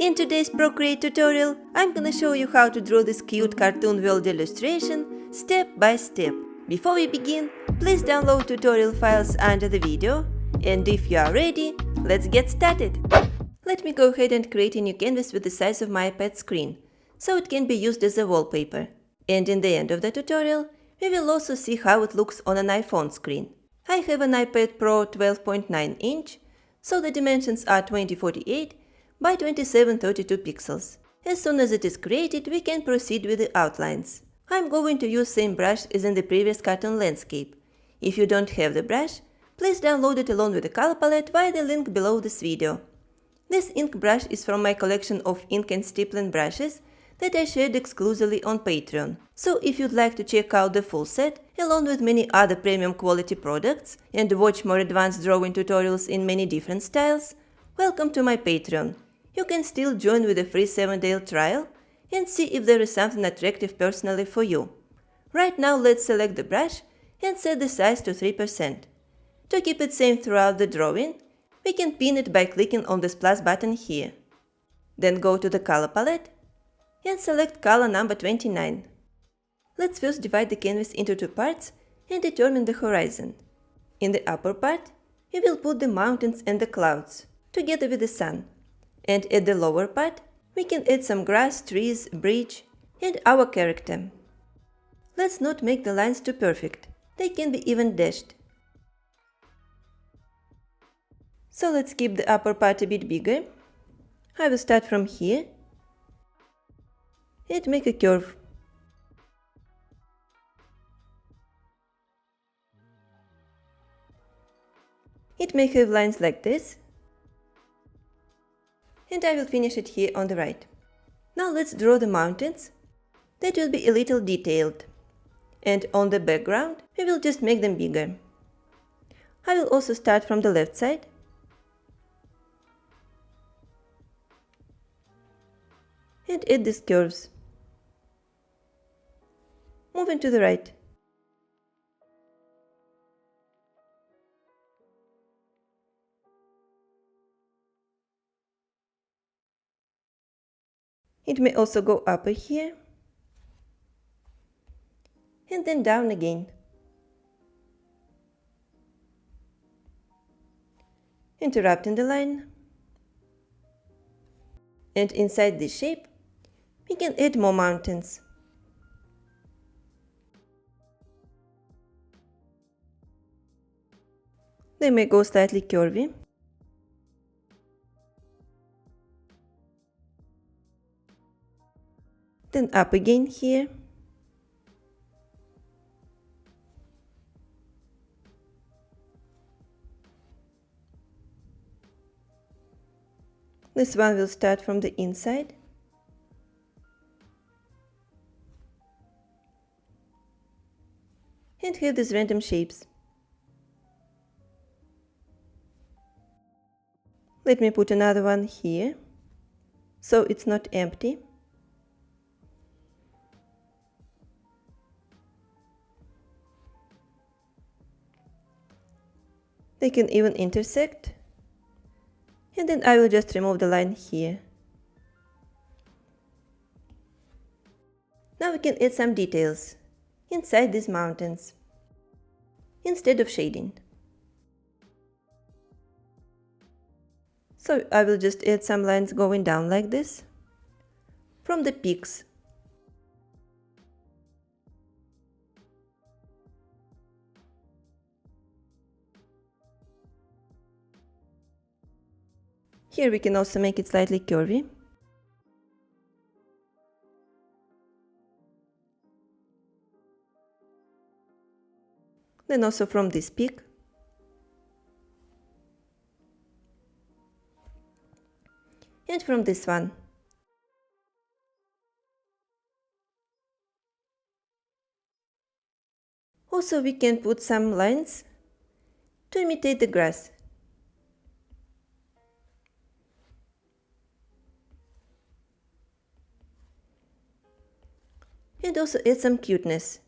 In today's Procreate tutorial, I'm gonna show you how to draw this cute cartoon world illustration step by step. Before we begin, please download tutorial files under the video, and if you are ready, let's get started. Let me go ahead and create a new canvas with the size of my iPad screen, so it can be used as a wallpaper. And in the end of the tutorial, we will also see how it looks on an iPhone screen. I have an iPad Pro 12.9 inch, so the dimensions are 2048 by 2732 pixels. As soon as it is created, we can proceed with the outlines. I'm going to use same brush as in the previous cartoon landscape. If you don't have the brush, please download it along with the color palette via the link below this video. This ink brush is from my collection of ink and stippling brushes that I shared exclusively on Patreon. So if you'd like to check out the full set, along with many other premium quality products, and watch more advanced drawing tutorials in many different styles, welcome to my Patreon. You can still join with a free 7-day trial and see if there is something attractive personally for you. Right now let's select the brush and set the size to 3%. To keep it same throughout the drawing, we can pin it by clicking on this plus button here. Then go to the color palette and select color number 29. Let's first divide the canvas into two parts and determine the horizon. In the upper part, we will put the mountains and the clouds, together with the sun. And at the lower part, we can add some grass, trees, bridge, and our character. Let's not make the lines too perfect, they can be even dashed. So let's keep the upper part a bit bigger. I will start from here and make a curve. It may have lines like this, and I will finish it here on the right. Now let's draw the mountains. That will be a little detailed, and on the background we will just make them bigger. I will also start from the left side and add these curves. Moving to the right. It may also go up here and then down again. Interrupting the line. And inside this shape, we can add more mountains. They may go slightly curvy. Then up again here. This one will start from the inside. And have these random shapes. Let me put another one here, so it's not empty. They can even intersect. And then I will just remove the line here. Now we can add some details inside these mountains, instead of shading. So I will just add some lines going down like this, from the peaks. Here we can also make it slightly curvy. Then also from this peak. And from this one. Also we can put some lines to imitate the grass. And also add some cuteness.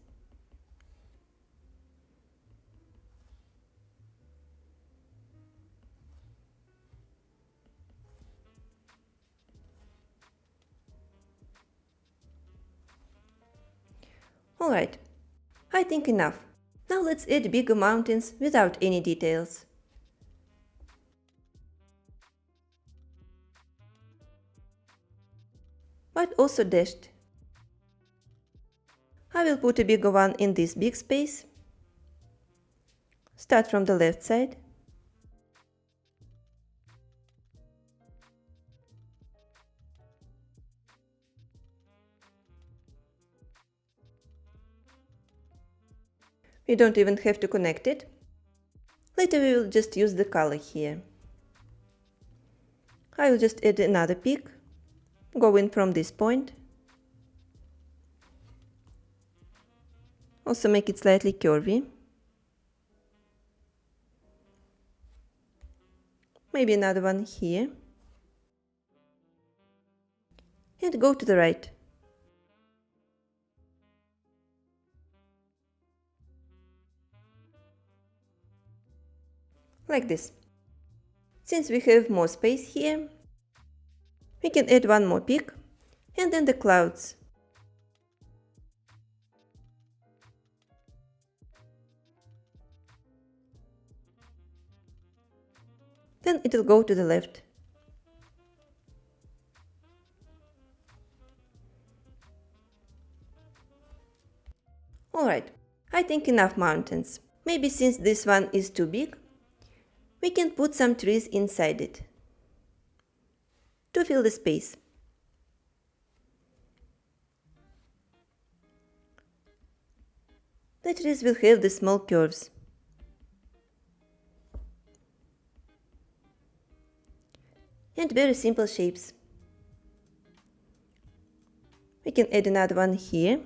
Alright, I think enough. Now let's add bigger mountains without any details. But also dashed. I will put a bigger one in this big space. Start from the left side. We don't even have to connect it. Later we will just use the color here. I will just add another peak, go in from this point. Also make it slightly curvy. Maybe another one here. And go to the right. Like this. Since we have more space here, we can add one more peak and then the clouds. Then it will go to the left. Alright, I think enough mountains. Maybe since this one is too big, we can put some trees inside it to fill the space. The trees will have the small curves. And very simple shapes. We can add another one here.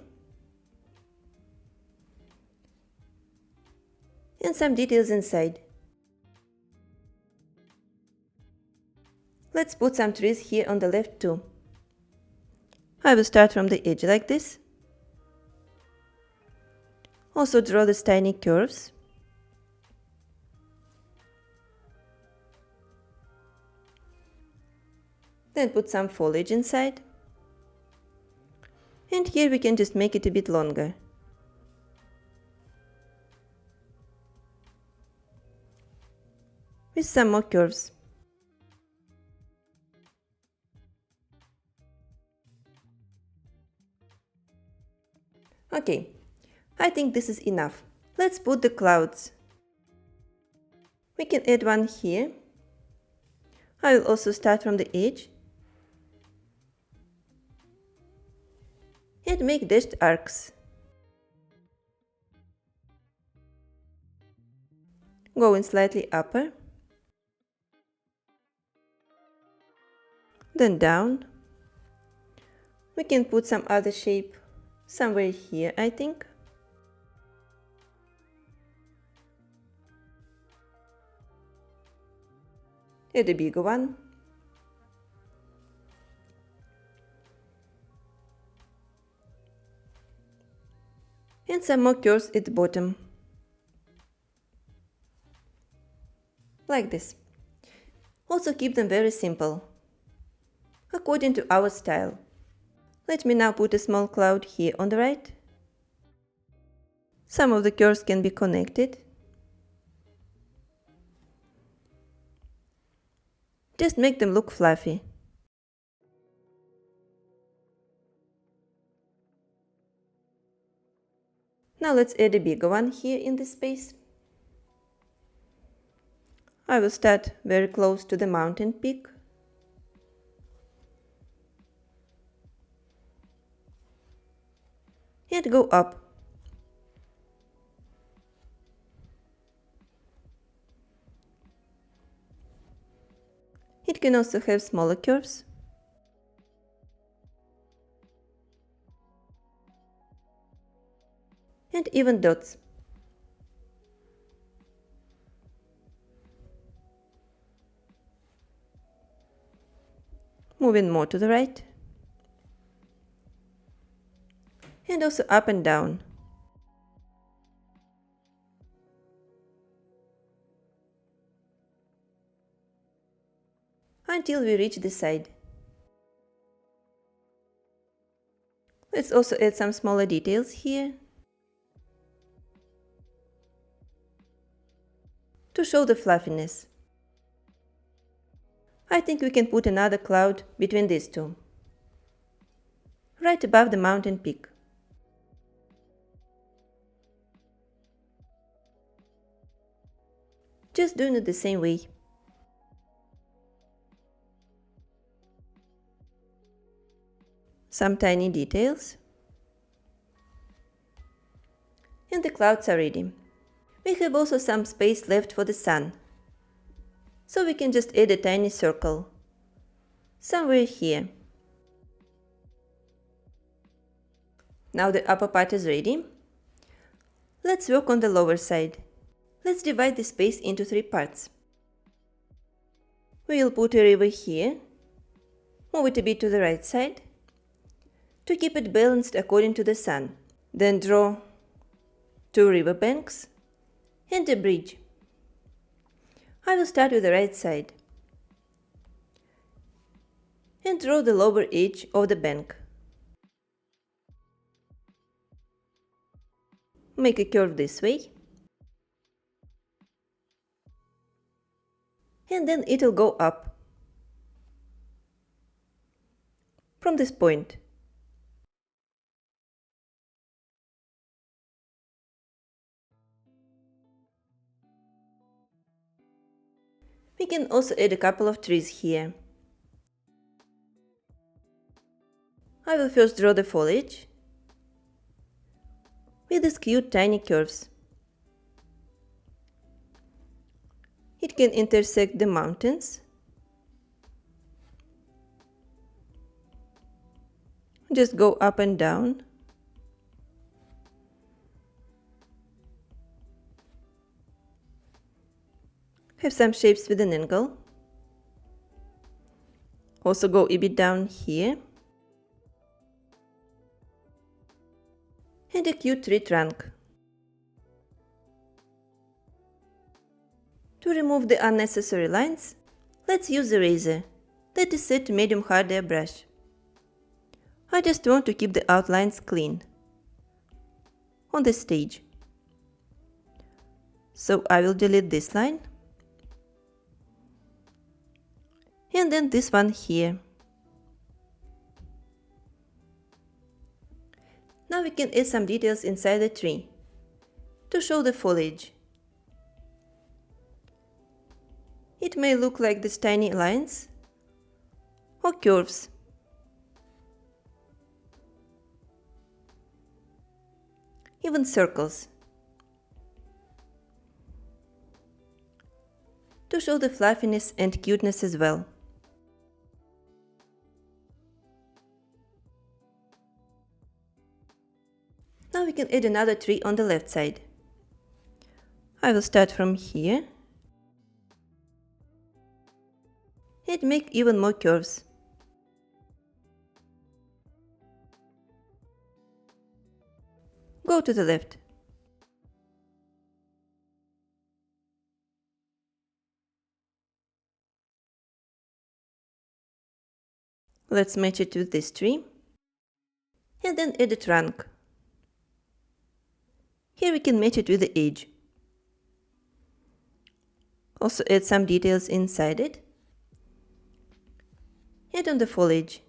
And some details inside. Let's put some trees here on the left too. I will start from the edge like this. Also draw these tiny curves. Then put some foliage inside. And here we can just make it a bit longer. With some more curves. Okay, I think this is enough. Let's put the clouds. We can add one here. I will also start from the edge. And make dashed arcs. Go in slightly upper. Then down. We can put some other shape somewhere here, I think. Add a bigger one. And some more curves at the bottom. Like this. Also keep them very simple, according to our style. Let me now put a small cloud here on the right. Some of the curves can be connected. Just make them look fluffy. Now let's add a bigger one here in this space. I will start very close to the mountain peak. And go up. It can also have smaller curves. And even dots. Moving more to the right. And also up and down. Until we reach the side. Let's also add some smaller details here. to show the fluffiness. I think we can put another cloud between these two, right above the mountain peak. Just doing it the same way. Some tiny details. And the clouds are ready. We have also some space left for the sun, so we can just add a tiny circle, somewhere here. Now the upper part is ready. Let's work on the lower side. Let's divide the space into 3 parts. We'll put a river here, move it a bit to the right side, to keep it balanced according to the sun. Then draw 2 river banks and a bridge. I will start with the right side and draw the lower edge of the bank. Make a curve this way, and then it'll go up from this point. We can also add a couple of trees here. I will first draw the foliage with these cute tiny curves. It can intersect the mountains. Just go up and down. Have some shapes with an angle. Also go a bit down here. And a cute tree trunk. To remove the unnecessary lines, let's use a razor that is set to medium harder brush. I just want to keep the outlines clean on the stage. So I will delete this line and then this one here. Now we can add some details inside the tree to show the foliage. It may look like these tiny lines or curves. Even circles. To show the fluffiness and cuteness as well. Now we can add another tree on the left side. I will start from here and make even more curves. Go to the left. Let's match it with this tree and then add a trunk. Here we can match it with the edge. Also add some details inside it and on the foliage.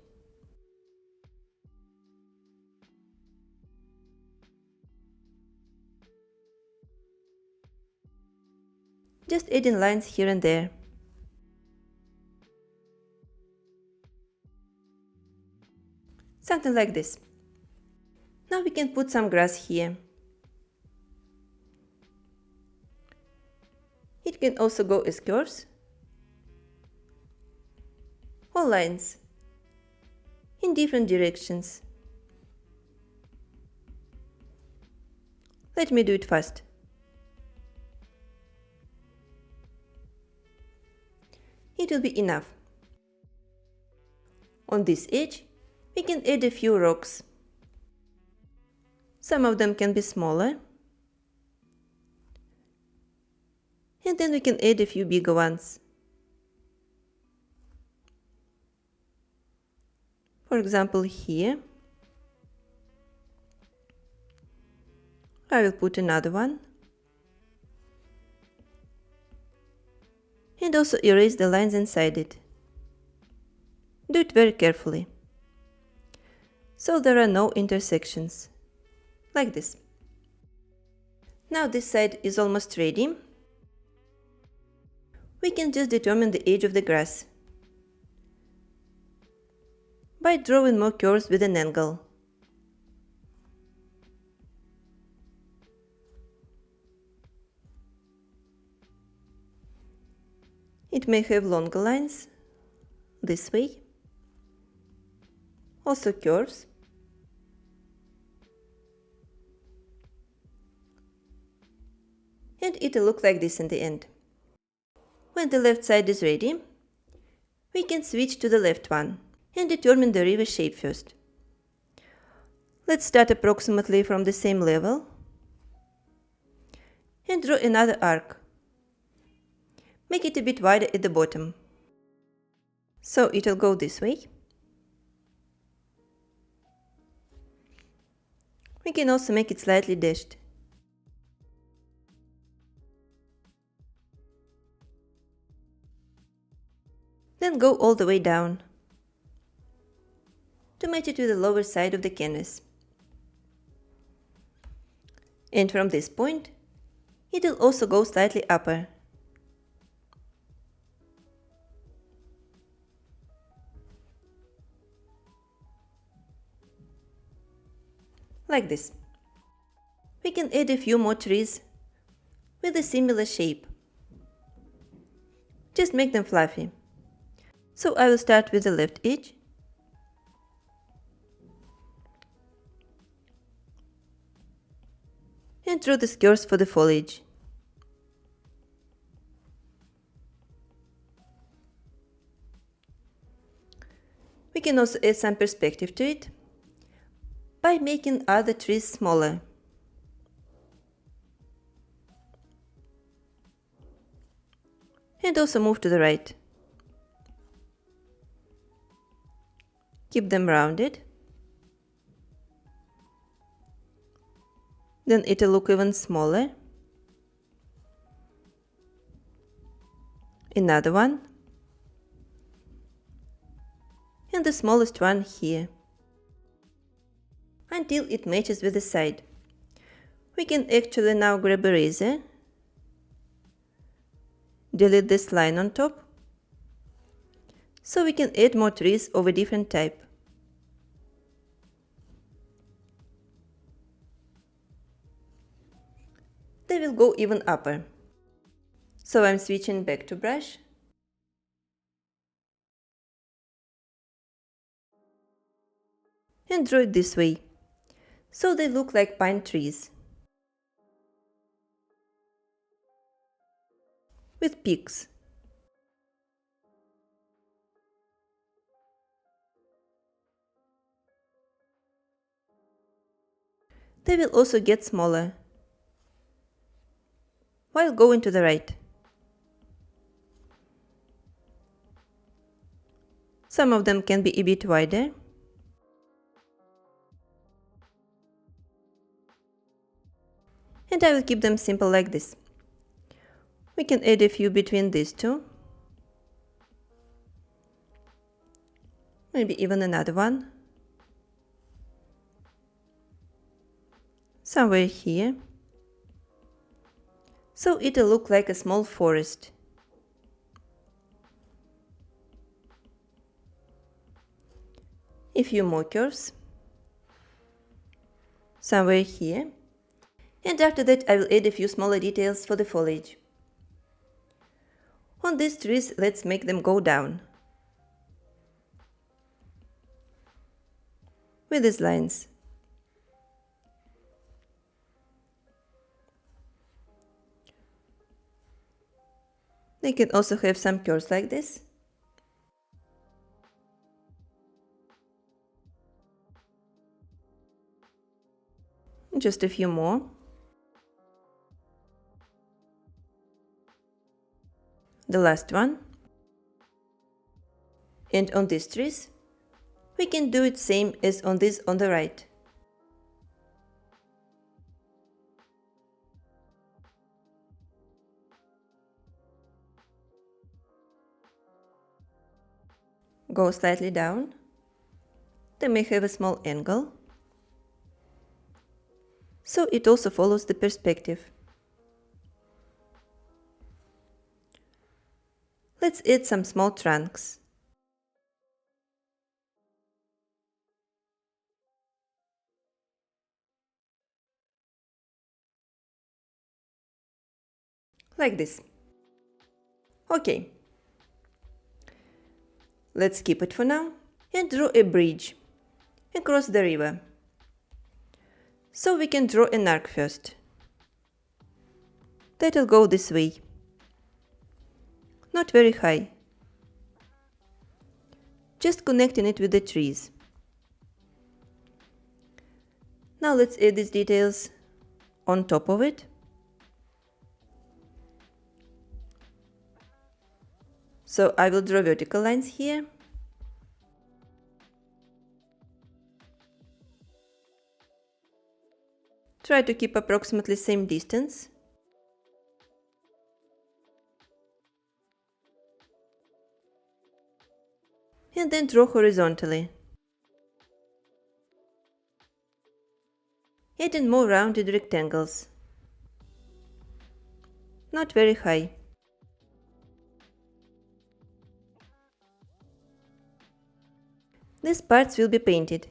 Just adding lines here and there. Something like this. Now we can put some grass here. It can also go as curves or lines in different directions. Let me do it fast. It will be enough. On this edge, we can add a few rocks. Some of them can be smaller. And then we can add a few bigger ones. For example, here, I will put another one. and also erase the lines inside it. Do it very carefully, so there are no intersections, like this. Now this side is almost ready. We can just determine the edge of the grass by drawing more curves with an angle. It may have longer lines, this way, also curves, and it'll look like this in the end. When the left side is ready, we can switch to the left one and determine the river shape first. Let's start approximately from the same level and draw another arc. Make it a bit wider at the bottom, so it'll go this way. We can also make it slightly dashed. Then go all the way down to match it with the lower side of the canvas. And from this point, it'll also go slightly upper. Like this. We can add a few more trees with a similar shape. Just make them fluffy. So I will start with the left edge. And draw the skirts for the foliage. We can also add some perspective to it by making other trees smaller. And also move to the right. Keep them rounded. Then it'll look even smaller. Another one. And the smallest one here. Until it matches with the side. We can actually now grab a eraser, delete this line on top, so we can add more trees of a different type. They will go even upper. So I'm switching back to brush. And draw it this way, so they look like pine trees. With peaks. They will also get smaller while going to the right. Some of them can be a bit wider. And I will keep them simple like this. We can add a few between these two. Maybe even another one. Somewhere here. So it'll look like a small forest. A few more curves. Somewhere here. And after that I will add a few smaller details for the foliage. On these trees, let's make them go down. With these lines. They can also have some curves like this. Just a few more. The last one. And on these trees, we can do it same as on this on the right. go slightly down. They may have a small angle, so it also follows the perspective. Let's add some small trunks. Like this. Okay. Let's keep it for now and draw a bridge across the river. So we can draw an arc first. That'll go this way. Not very high. Just connecting it with the trees. Now let's add these details on top of it. So I will draw vertical lines here. Try to keep approximately same distance. And then draw horizontally. Adding more rounded rectangles. Not very high. These parts will be painted.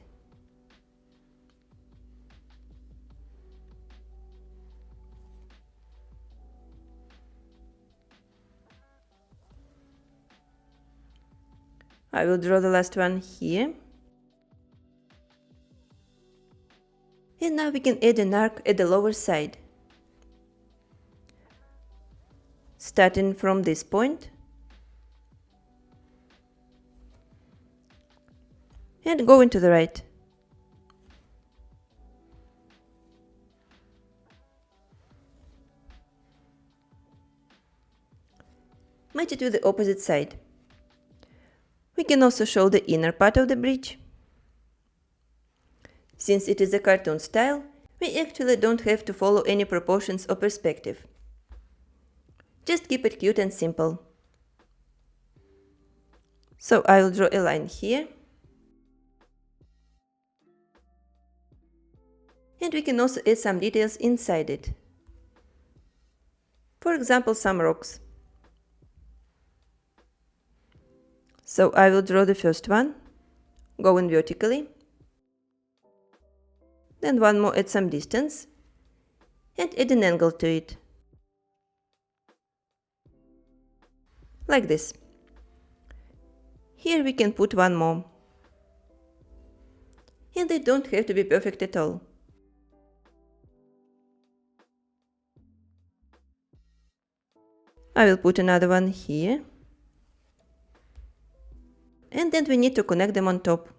I will draw the last one here. And now we can add an arc at the lower side. Starting from this point. And going to the right. Match it with the opposite side. We can also show the inner part of the bridge. Since it is a cartoon style, we actually don't have to follow any proportions or perspective. Just keep it cute and simple. So I will draw a line here. And we can also add some details inside it. For example, some rocks. So I will draw the first one, going vertically. Then one more at some distance. And add an angle to it. Like this. Here we can put one more. And they don't have to be perfect at all. I will put another one here. And then we need to connect them on top.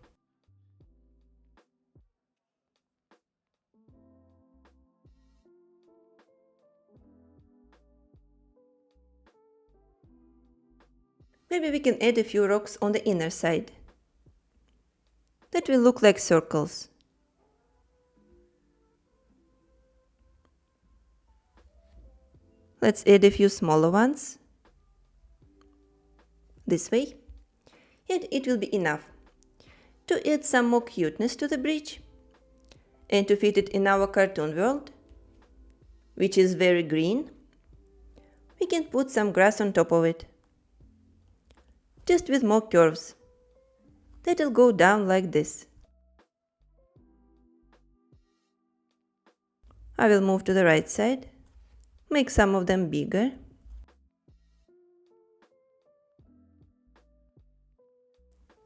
Maybe we can add a few rocks on the inner side. That will look like circles. Let's add a few smaller ones. This way. And it will be enough to add some more cuteness to the bridge and to fit it in our cartoon world, which is very green. We can put some grass on top of it, just with more curves. That'll go down like this. I will move to the right side, make some of them bigger.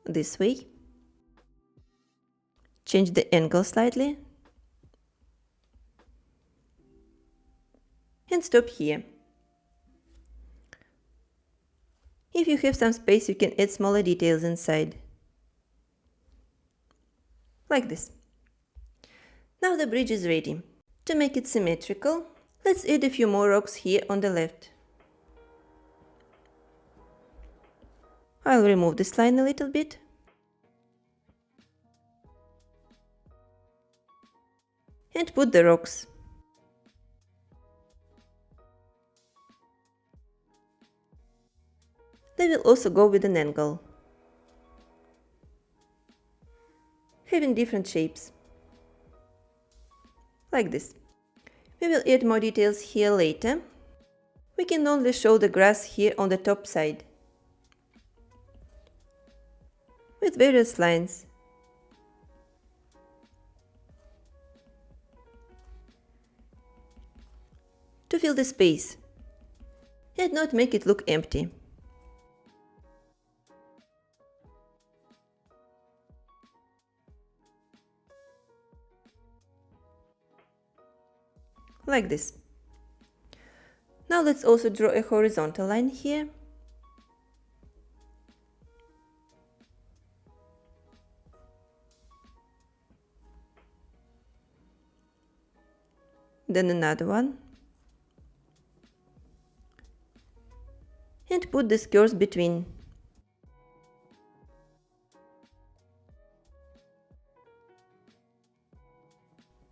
This way. Change the angle slightly. And stop here. If you have some space, you can add smaller details inside. Like this. Now the bridge is ready. To make it symmetrical, let's add a few more rocks here on the left. I'll remove this line a little bit. And put the rocks. They will also go with an angle. having different shapes. Like this. We will add more details here later. We can only show the grass here on the top side, with various lines. To fill the space and not make it look empty. Like this. Now let's also draw a horizontal line here. Then another one. And put these curves between.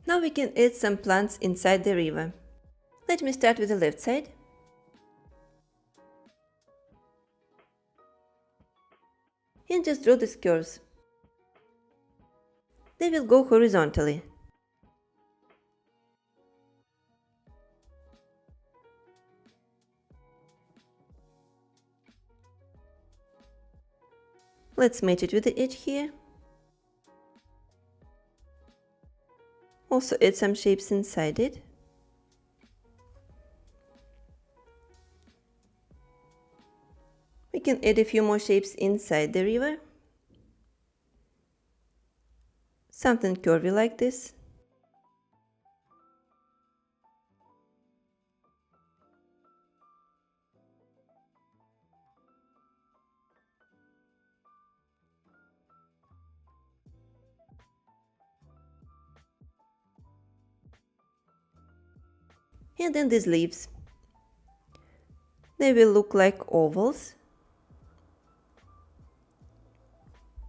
Now we can add some plants inside the river. Let me start with the left side. And just draw these curves. They will go horizontally. Let's match it with the edge here. Also add some shapes inside it. We can add a few more shapes inside the river. Something curvy like this. And then these leaves. They will look like ovals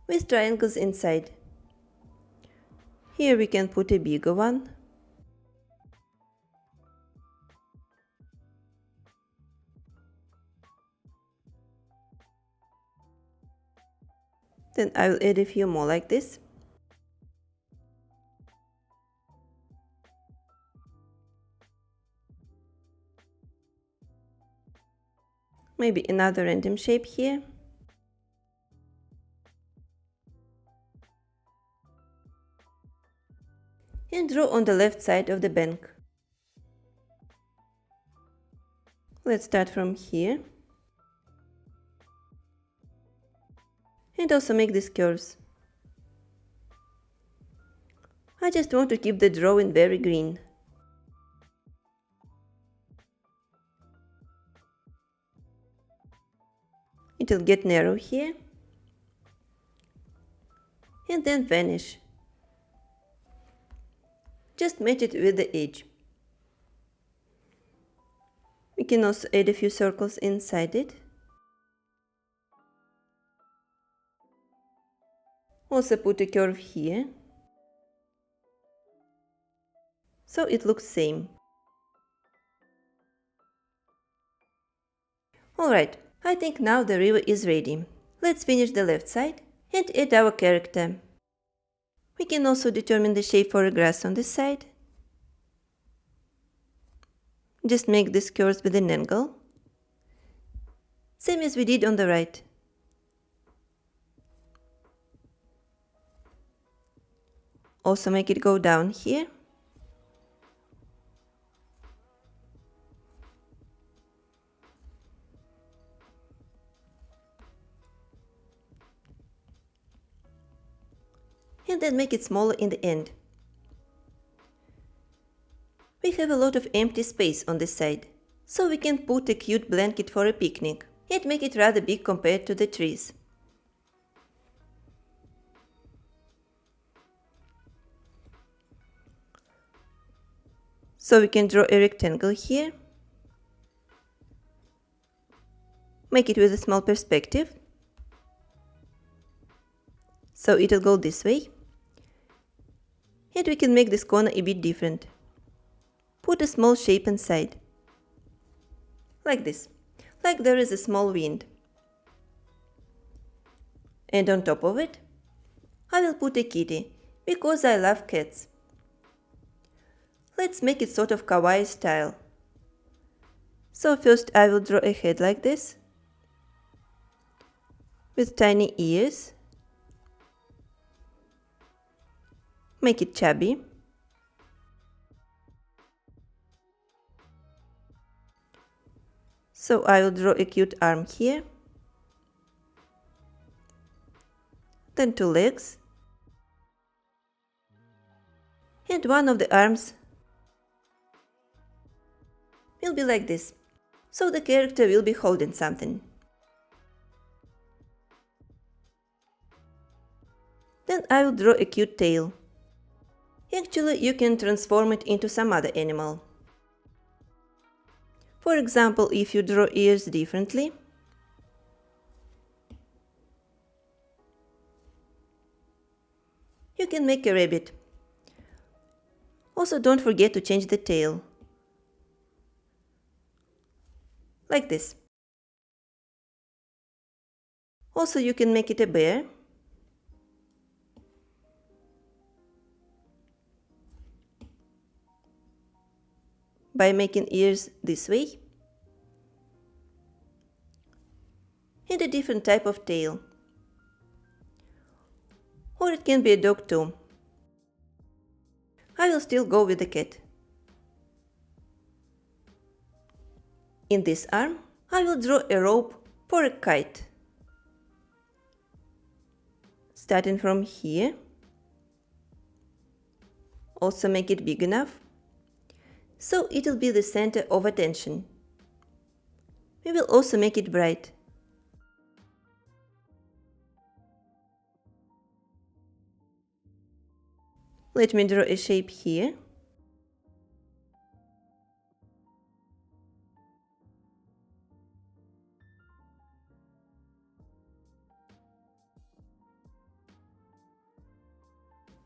with triangles inside. Here we can put a bigger one. Then I will add a few more like this. Maybe another random shape here. And draw on the left side of the bank. Let's start from here. And also make these curves. I just want to keep the drawing very green. It will get narrow here. And then vanish. Just match it with the edge. We can also add a few circles inside it. Also put a curve here, so it looks same. Alright, I think now the river is ready. Let's finish the left side and add our character. We can also determine the shape for a grass on this side. Just make these curves with an angle, same as we did on the right. Also make it go down here. And then make it smaller in the end. We have a lot of empty space on this side, so we can put a cute blanket for a picnic and make it rather big compared to the trees. So we can draw a rectangle here, make it with a small perspective, so it'll go this way, and we can make this corner a bit different. Put a small shape inside, like this, like there is a small wind. And on top of it, I will put a kitty, because I love cats. Let's make it sort of kawaii style. So first I will draw a head like this, with tiny ears. Make it chubby. So I will draw a cute arm here. Then two legs. And one of the arms will be like this. So the character will be holding something. Then I will draw a cute tail. Actually, you can transform it into some other animal. For example, if you draw ears differently, you can make a rabbit. Also, don't forget to change the tail. Like this. Also, you can make it a bear. By making ears this way. And a different type of tail. Or it can be a dog too. I will still go with the cat. In this arm, I will draw a rope for a kite. Starting from here. Also make it big enough, so it will be the center of attention. We will also make it bright. Let me draw a shape here.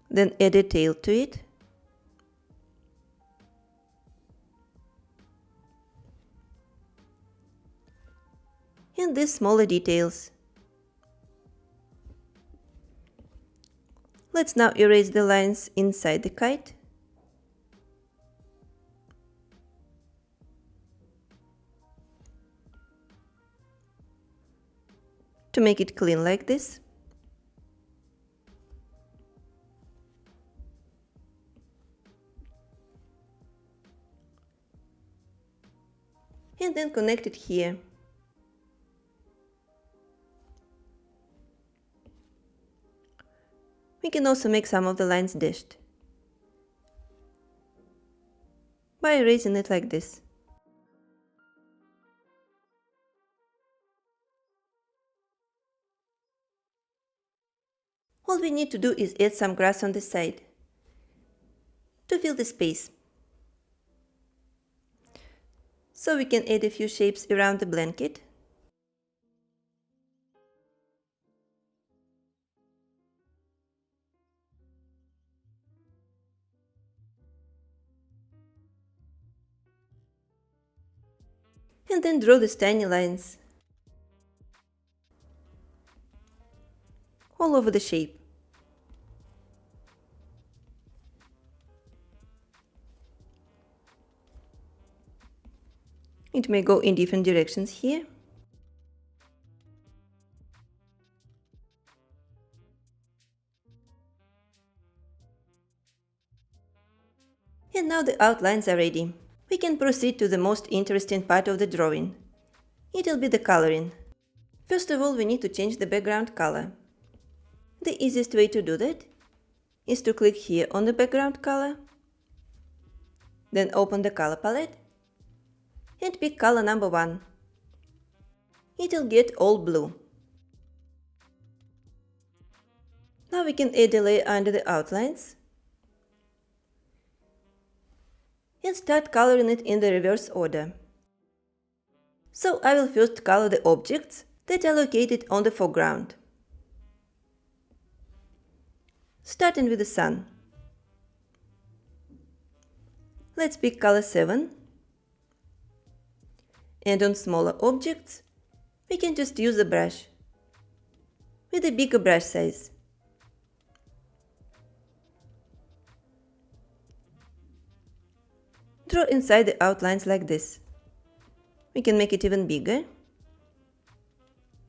Then add a tail to it. And these smaller details. Let's now erase the lines inside the kite. To make it clean like this. And then connect it here. We can also make some of the lines dashed by erasing it like this. All we need to do is add some grass on the side to fill the space. So we can add a few shapes around the blanket. And then draw these tiny lines all over the shape. It may go in different directions here. And now the outlines are ready. We can proceed to the most interesting part of the drawing. It will be the coloring. First of all, we need to change the background color. The easiest way to do that is to click here on the background color, then open the color palette and pick color number 1. It will get all blue. Now we can add a layer under the outlines and start coloring it in the reverse order. So I will first color the objects that are located on the foreground. Starting with the sun. Let's pick color 7. And on smaller objects, we can just use a brush with a bigger brush size. draw inside the outlines like this. We can make it even bigger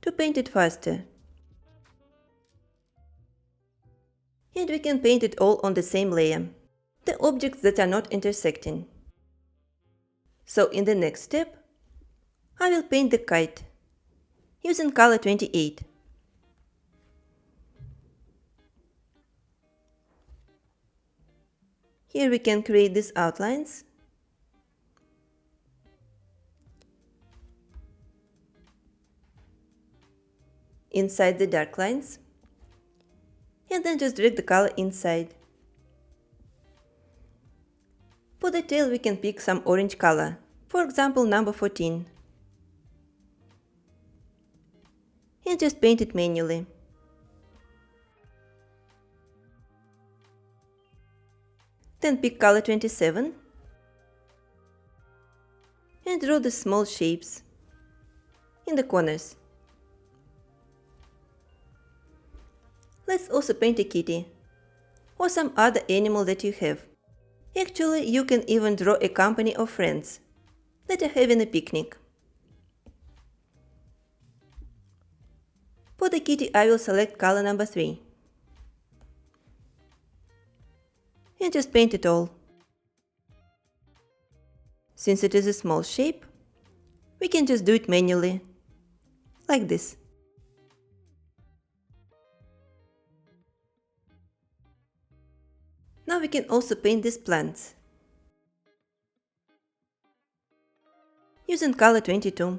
to paint it faster. And we can paint it all on the same layer, the objects that are not intersecting. So in the next step, I will paint the kite using color 28. Here we can create these outlines. Inside the dark lines. And then just drag the color inside. For the tail we can pick some orange color, for example number 14. And just paint it manually. Then pick color 27 and draw the small shapes in the corners. Let's also paint a kitty or some other animal that you have. Actually, you can even draw a company of friends that are having a picnic. For the kitty, I will select color number 3. And just paint it all. Since it is a small shape, we can just do it manually, like this. Now we can also paint these plants using color 22.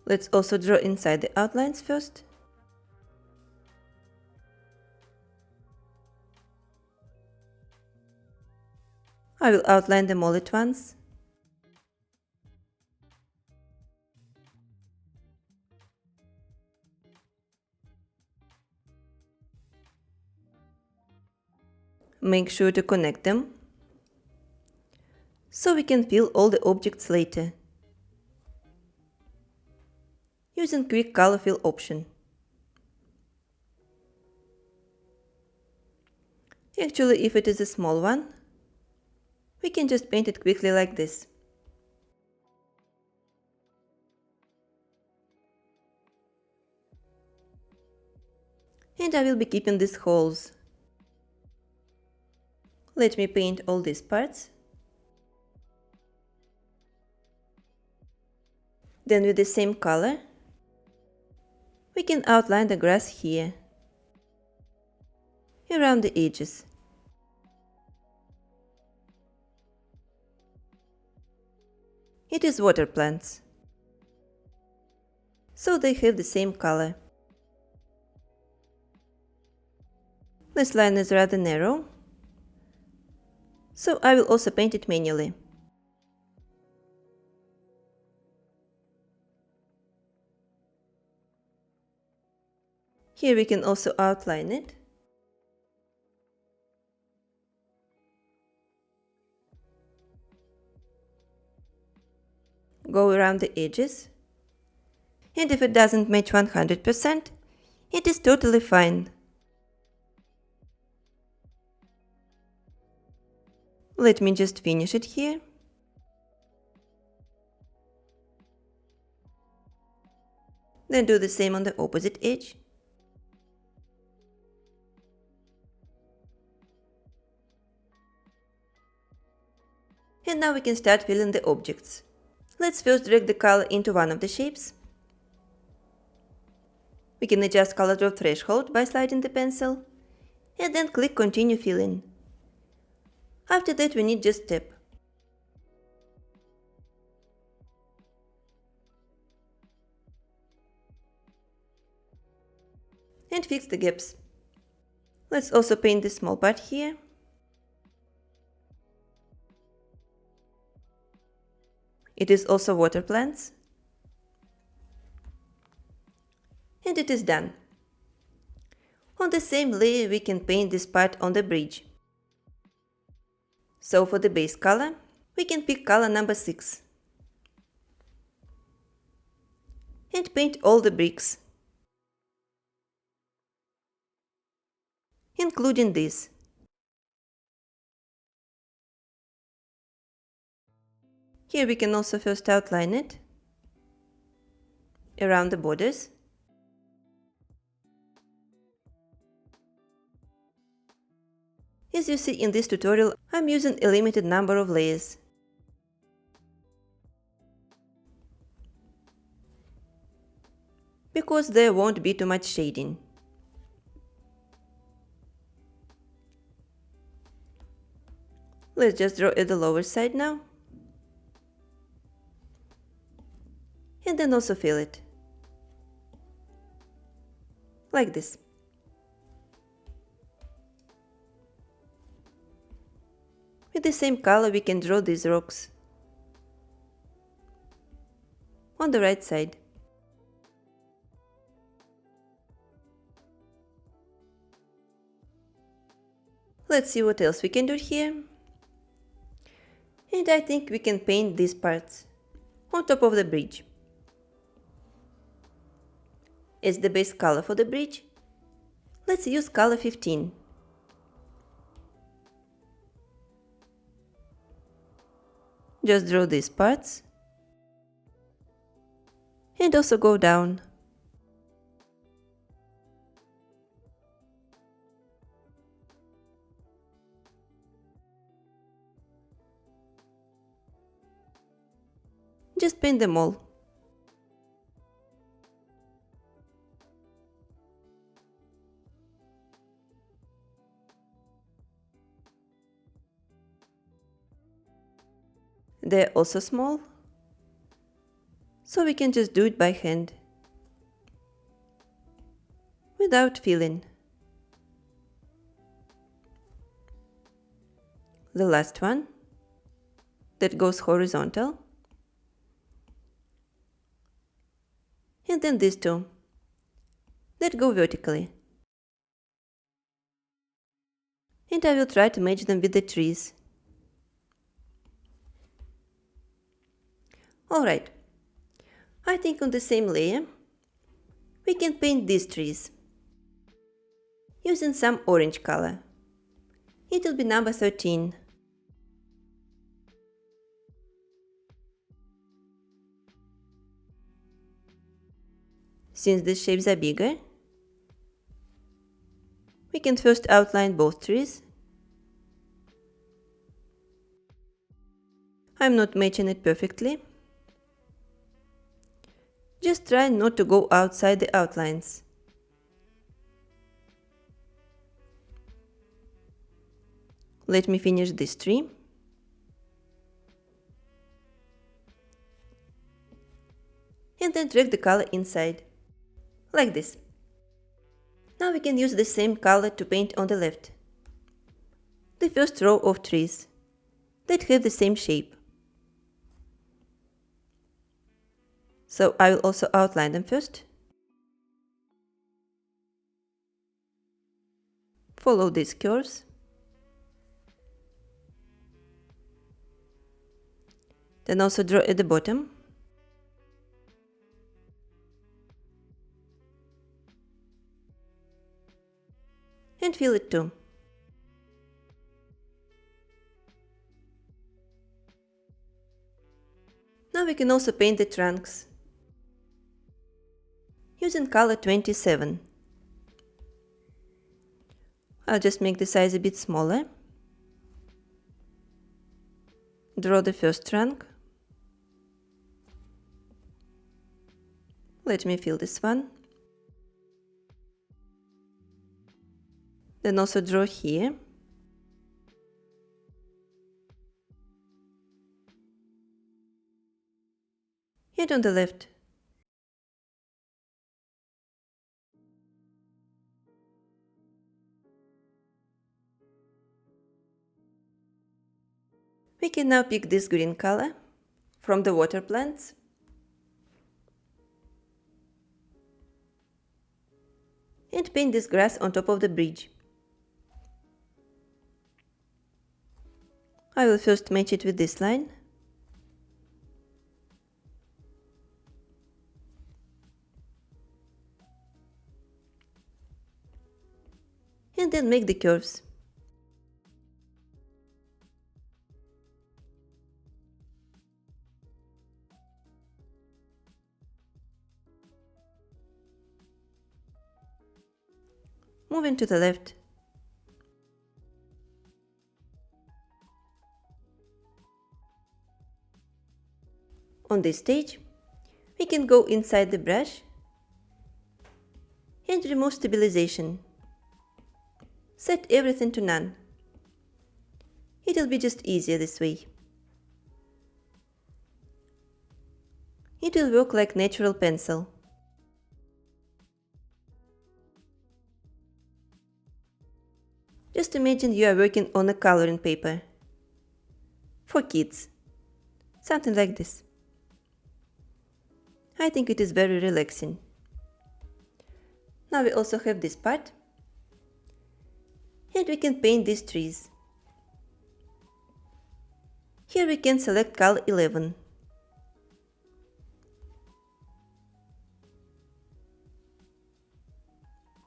Let's also draw inside the outlines first. I will outline them all at once. Make sure to connect them, so we can fill all the objects later, using quick color fill option. Actually, if it is a small one, we can just paint it quickly like this. And I will be keeping these holes. Let me paint all these parts. Then with the same color, we can outline the grass here, around the edges. It is water plants, so they have the same color. This line is rather narrow, so I will also paint it manually. Here we can also outline it. Go around the edges. And if it doesn't match 100%, it is totally fine. Let me just finish it here. Then do the same on the opposite edge. And now we can start filling the objects. Let's first drag the color into one of the shapes. We can adjust color drop threshold by sliding the pencil, and then click Continue Filling. After that we need just tap. And fix the gaps. Let's also paint this small part here. It is also water plants. And it is done. On the same layer we can paint this part on the bridge. So for the base color, we can pick color number 6. and paint all the bricks, including this. Here we can also first outline it around the borders. As you see in this tutorial, I'm using a limited number of layers. Because there won't be too much shading. Let's just draw at the lower side now. And then also fill it. Like this. With the same color we can draw these rocks. On the right side. Let's see what else we can do here. And I think we can paint these parts on top of the bridge. As the base color for the bridge, let's use color 15. Just draw these parts and also go down. Just paint them all. They're also small, so we can just do it by hand, without filling. The last one, that goes horizontal. And then these two, that go vertically. And I will try to match them with the trees. Alright, I think on the same layer, we can paint these trees, using some orange color. It will be number 13. Since these shapes are bigger, we can first outline both trees. I'm not matching it perfectly. Just try not to go outside the outlines. Let me finish this tree. And then drag the color inside, like this. Now we can use the same color to paint on the left. The first row of trees that have the same shape. So I will also outline them first. Follow these curves. Then also draw at the bottom. And fill it too. Now we can also paint the trunks, using color 27. I'll just make the size a bit smaller. Draw the first trunk. Let me fill this one. Then also draw here. And on the left. We can now pick this green color from the water plants. And paint this grass on top of the bridge. I will first match it with this line. and then make the curves. Moving to the left. On this stage, we can go inside the brush and remove stabilization. Set everything to none. It'll be just easier this way. It will work like natural pencil. Just imagine you are working on a coloring paper. For kids. Something like this. I think it is very relaxing. Now we also have this part. And we can paint these trees. Here we can select color 11.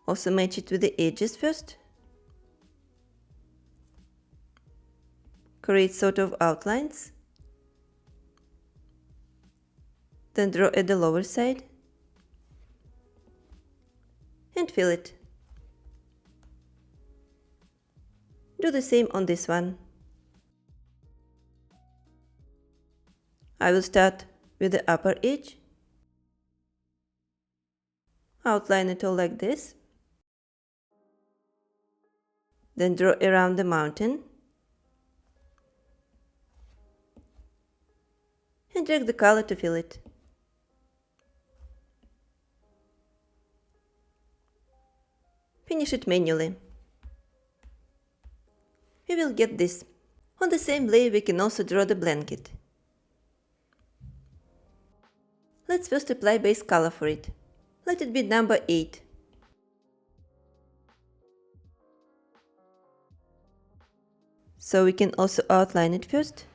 Also match it with the edges first. Create sort of outlines. Then draw at the lower side. And fill it. Do the same on this one. I will start with the upper edge. Outline it all like this. Then draw around the mountain. And drag the color to fill it. Finish it manually. We will get this. On the same layer we can also draw the blanket. Let's first apply base color for it. Let it be number 8. So we can also outline it first.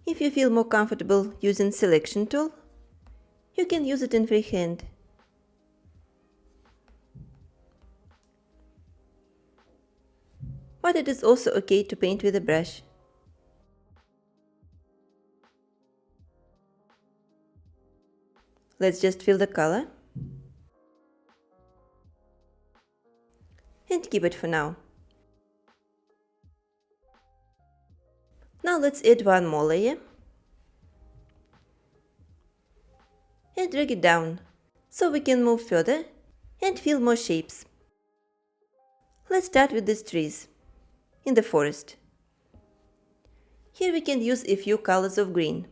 If you feel more comfortable using selection tool, you can use it in freehand. But it is also okay to paint with a brush. Let's just fill the color and keep it for now. Now let's add one more layer and drag it down so we can move further and fill more shapes. Let's start with these trees in the forest. Here we can use a few colors of green.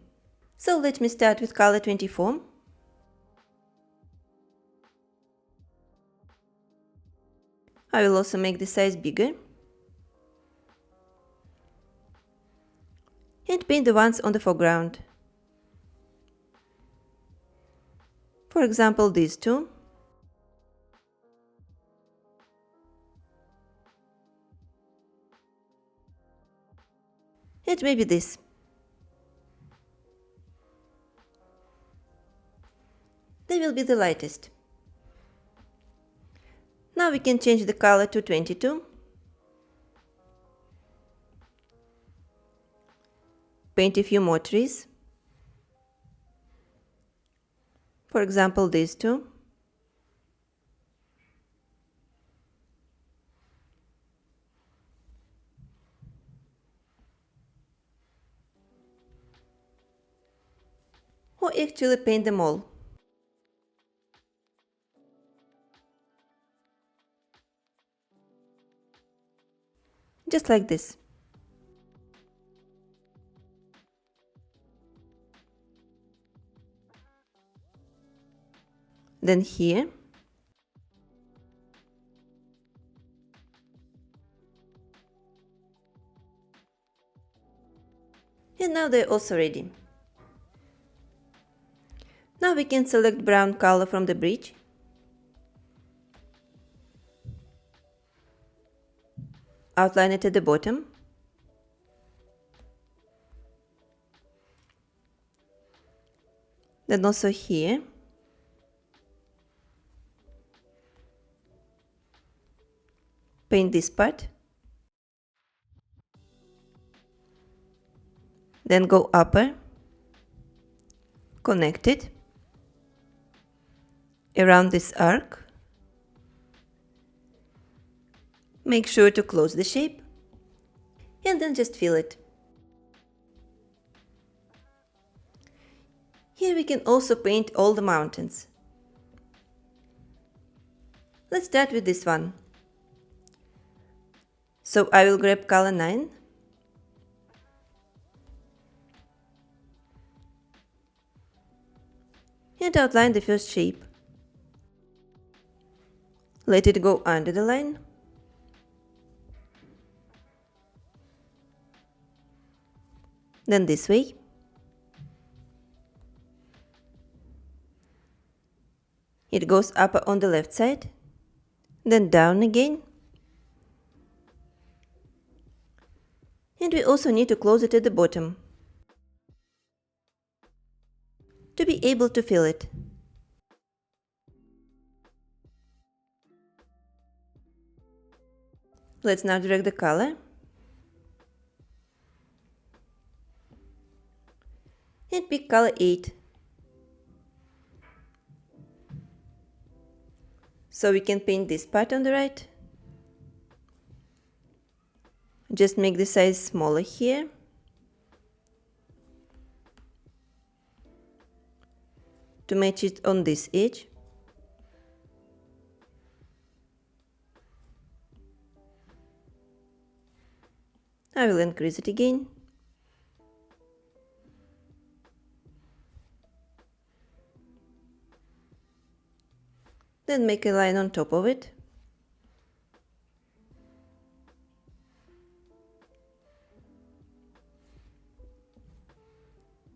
So let me start with color 24. I will also make the size bigger. And paint the ones on the foreground. For example, these two. And maybe this. They will be the lightest. Now we can change the color to 22. Paint a few more trees. For example, these two. Or actually paint them all. Just like this. Then here. And now they're also ready. Now we can select brown color from the bridge. Outline it at the bottom. Then also here. Paint this part. Then go upper, connect it around this arc. Make sure to close the shape and then just fill it. Here we can also paint all the mountains. Let's start with this one. So I will grab color 9. And outline the first shape. Let it go under the line. Then this way. It goes up on the left side, then down again. And we also need to close it at the bottom to be able to fill it. Let's now drag the color and pick color 8. So we can paint this part on the right. Just make the size smaller here. To match it on this edge. I will increase it again. Then make a line on top of it.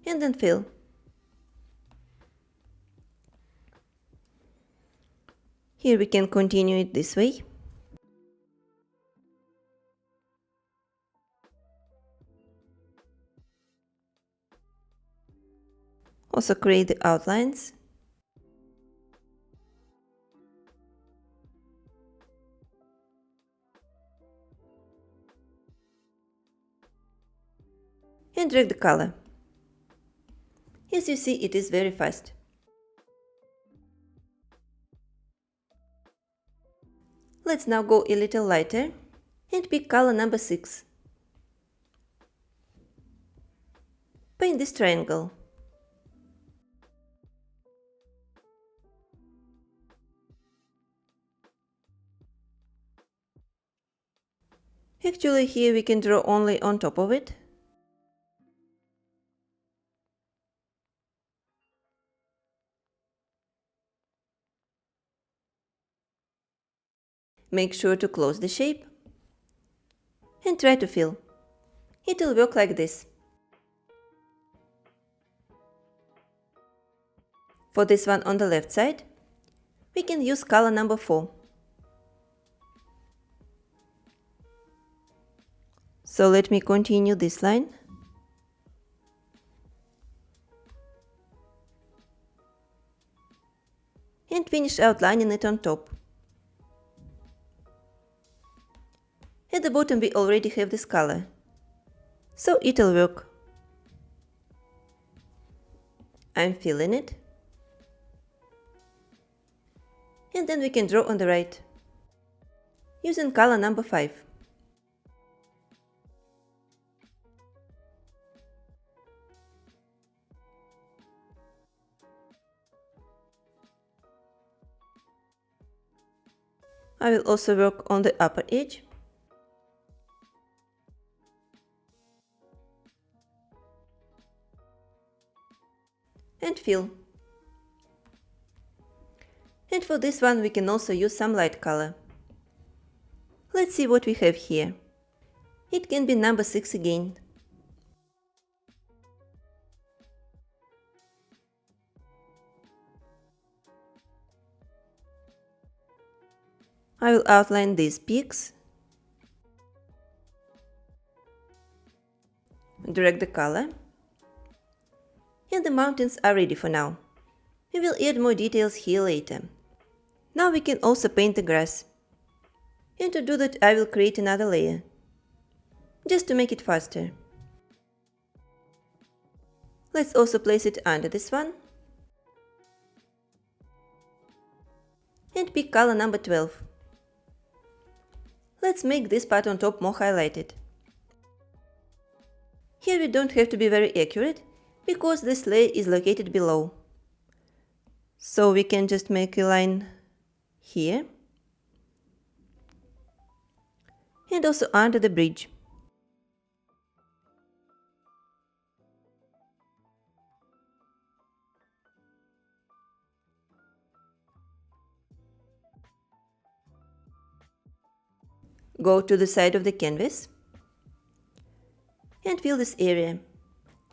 And then fill. Here we can continue it this way. Also create the outlines. And drag the color. As you see, it is very fast. Let's now go a little lighter and pick color number 6. Paint this triangle. Actually, here we can draw only on top of it. Make sure to close the shape and try to fill. It will work like this. For this one on the left side, we can use color number 4. So let me continue this line. And finish outlining it on top. At the bottom we already have this color, so it'll work. I'm filling it. And then we can draw on the right, using color number 5. I will also work on the upper edge. And fill. And for this one we can also use some light color. Let's see what we have here. It can be number 6 again. I will outline these peaks. Drag the color. And the mountains are ready for now. We will add more details here later. Now we can also paint the grass. And to do that, I will create another layer, just to make it faster. Let's also place it under this one. And pick color number 12. Let's make this part on top more highlighted. Here we don't have to be very accurate, because this layer is located below. So we can just make a line here. And also under the bridge. Go to the side of the canvas and fill this area.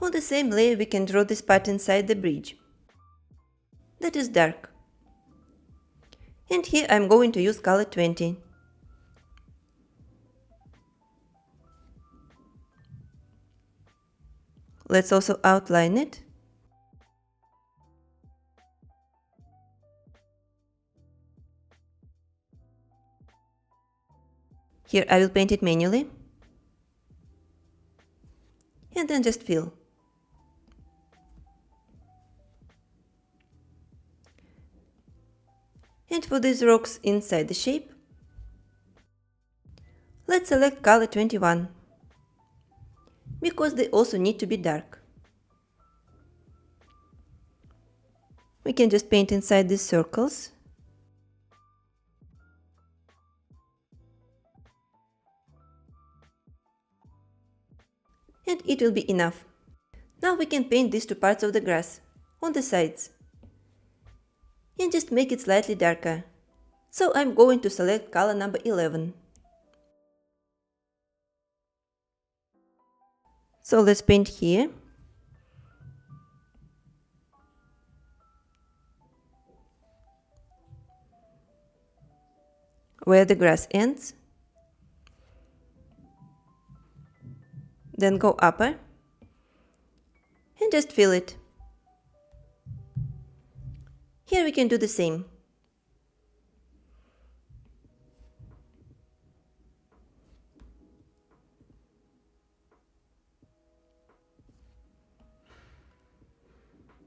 On the same layer we can draw this part inside the bridge. That is dark. And here I'm going to use color 20. Let's also outline it. Here I will paint it manually. And then just fill. And for these rocks inside the shape, let's select color 21, because they also need to be dark. We can just paint inside these circles. And it will be enough. Now we can paint these two parts of the grass on the sides. And just make it slightly darker. So I'm going to select color number 11. So let's paint here. Where the grass ends. Then go upper. And just fill it. Here we can do the same.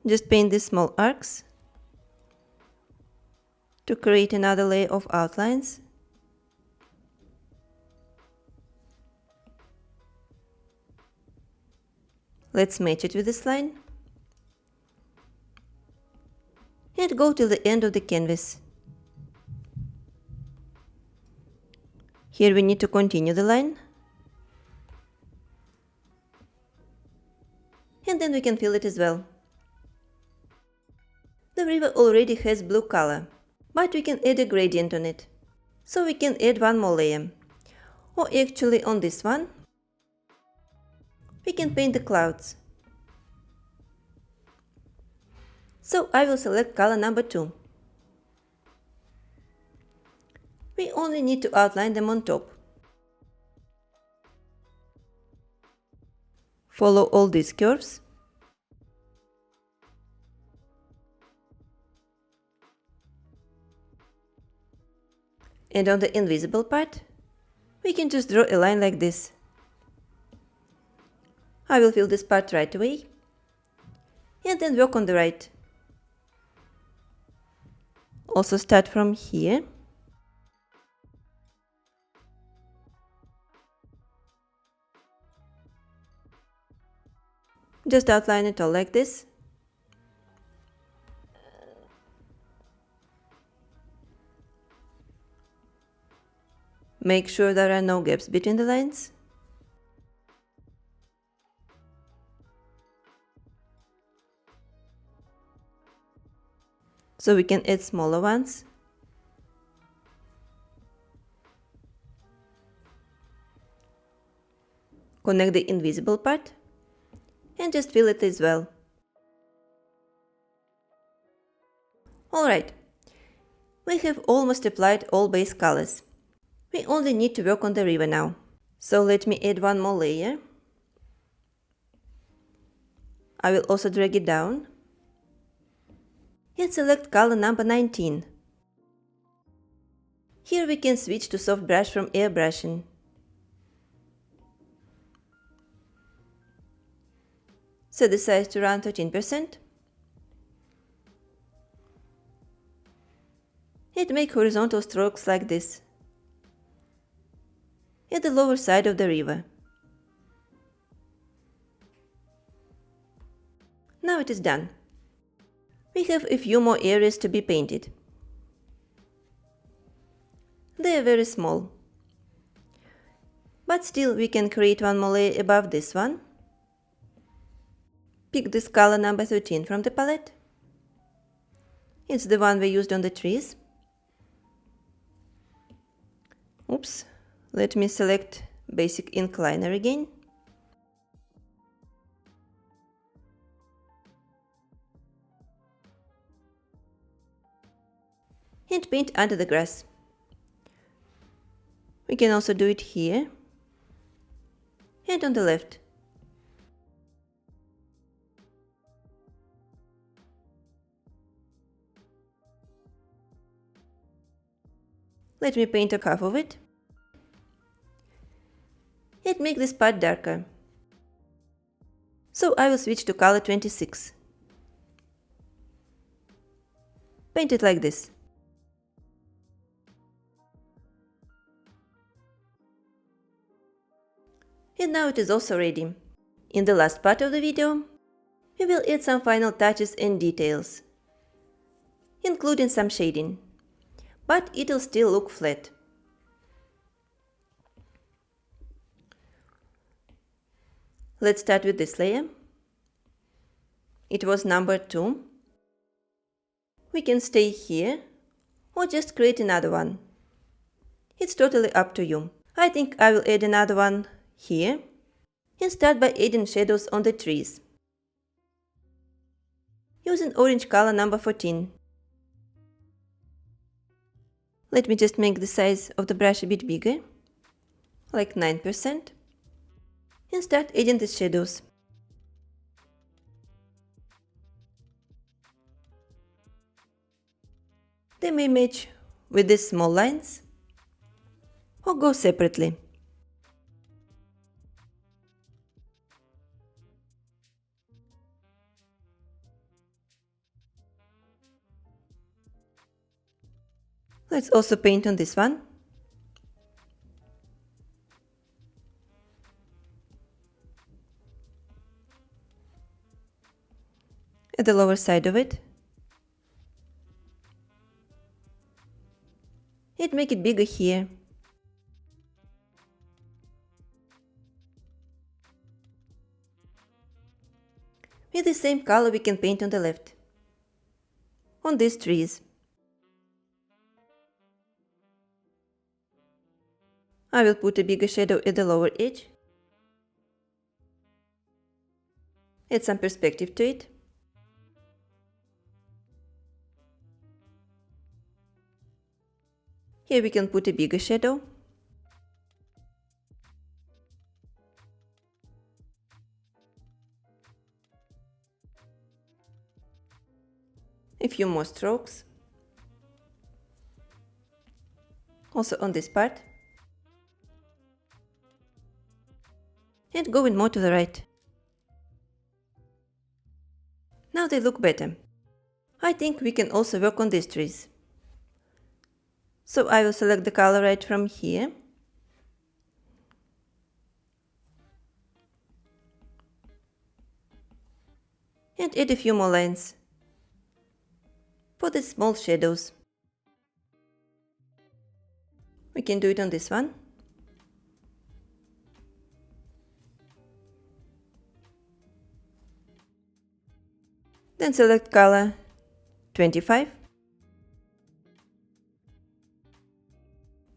Just paint these small arcs to create another layer of outlines. Let's match it with this line. And go till the end of the canvas. Here we need to continue the line. And then we can fill it as well. The river already has blue color, but we can add a gradient on it. So we can add one more layer. Or actually on this one, we can paint the clouds. So I will select color number 2. We only need to outline them on top. Follow all these curves. And on the invisible part, we can just draw a line like this. I will fill this part right away. And then work on the right. Also start from here. Just outline it all like this. Make sure there are no gaps between the lines. So we can add smaller ones. Connect the invisible part and just fill it as well. Alright, we have almost applied all base colors. We only need to work on the river now. So let me add one more layer. I will also drag it down. And select color number 19. Here we can switch to soft brush from airbrushing. Set the size to around 13%. And make horizontal strokes like this at the lower side of the river. Now it is done. We have a few more areas to be painted. They are very small. But still we can create one more layer above this one. Pick this color number 13 from the palette. It's the one we used on the trees. Oops, let me select basic ink liner again. And paint under the grass. We can also do it here and on the left. Let me paint a half of it and make this part darker. So I will switch to color 26. Paint it like this. And now it is also ready. In the last part of the video, we will add some final touches and details, including some shading, but it'll still look flat. Let's start with this layer. It was number 2. We can stay here or just create another one. It's totally up to you. I think I will add another one here and start by adding shadows on the trees. Using orange color number 14. Let me just make the size of the brush a bit bigger, like 9%, and start adding the shadows. They may match with these small lines or go separately. Let's also paint on this one. At the lower side of it. And make it bigger here. With the same color we can paint on the left. On these trees. I will put a bigger shadow at the lower edge. Add some perspective to it. Here we can put a bigger shadow. A few more strokes. Also on this part. And going more to the right. Now they look better. I think we can also work on these trees. So I will select the color right from here. And add a few more lines for the small shadows. We can do it on this one. Then select color 25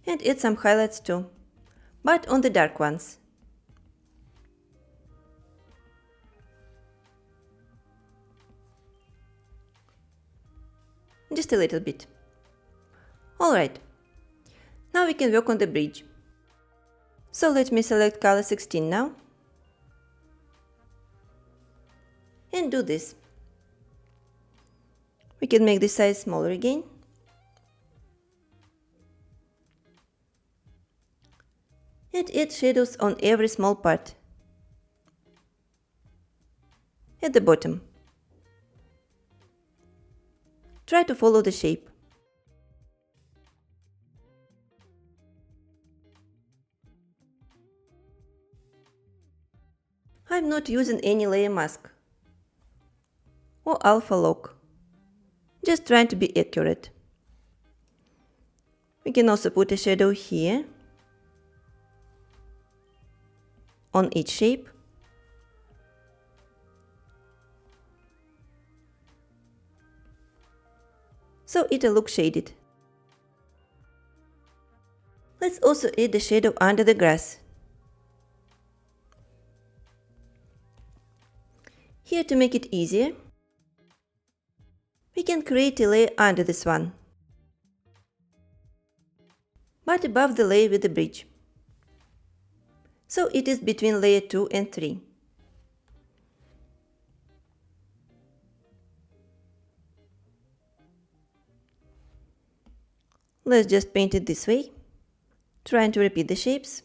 and add some highlights too, but on the dark ones. Just a little bit. Alright, now we can work on the bridge. So let me select color 16 now and do this. We can make this size smaller again. and add shadows on every small part. At the bottom, try to follow the shape. I'm not using any layer mask or alpha lock, just trying to be accurate. We can also put a shadow here on each shape. So it'll look shaded. Let's also add the shadow under the grass. Here, to make it easier, we can create a layer under this one, but above the layer with the bridge. So it is between layer 2 and 3. Let's just paint it this way, trying to repeat the shapes.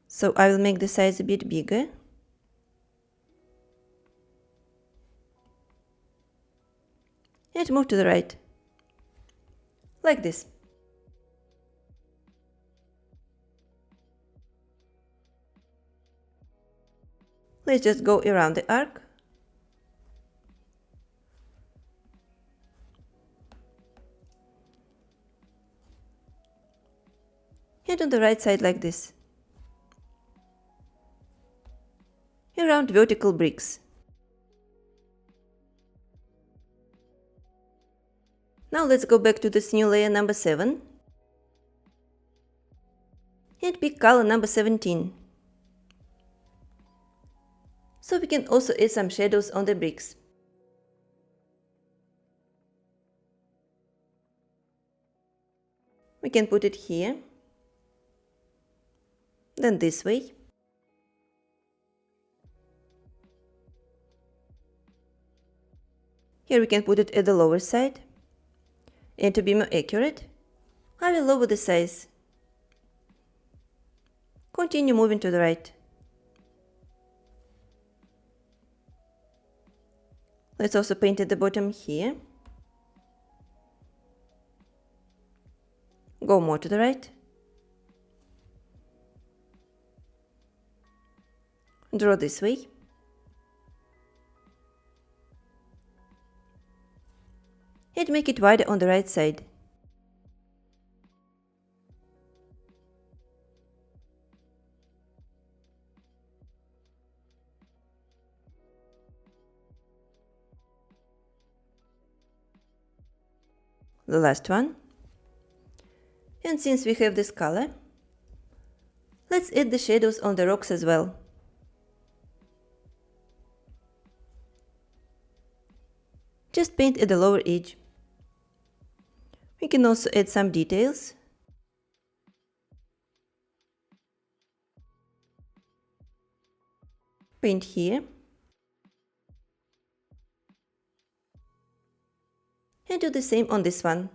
So I will make the size a bit bigger. And move to the right, like this. Let's just go around the arc. And on the right side like this. Around vertical bricks. Now let's go back to this new layer number 7 and pick color number 17. So we can also add some shadows on the bricks. We can put it here, then this way. Here we can put it at the lower side. And to be more accurate, I will lower the size. Continue moving to the right. Let's also paint at the bottom here. Go more to the right. Draw this way. And make it wider on the right side. The last one. And since we have this color, let's add the shadows on the rocks as well. Just paint at the lower edge. We can also add some details. Paint here. And do the same on this one.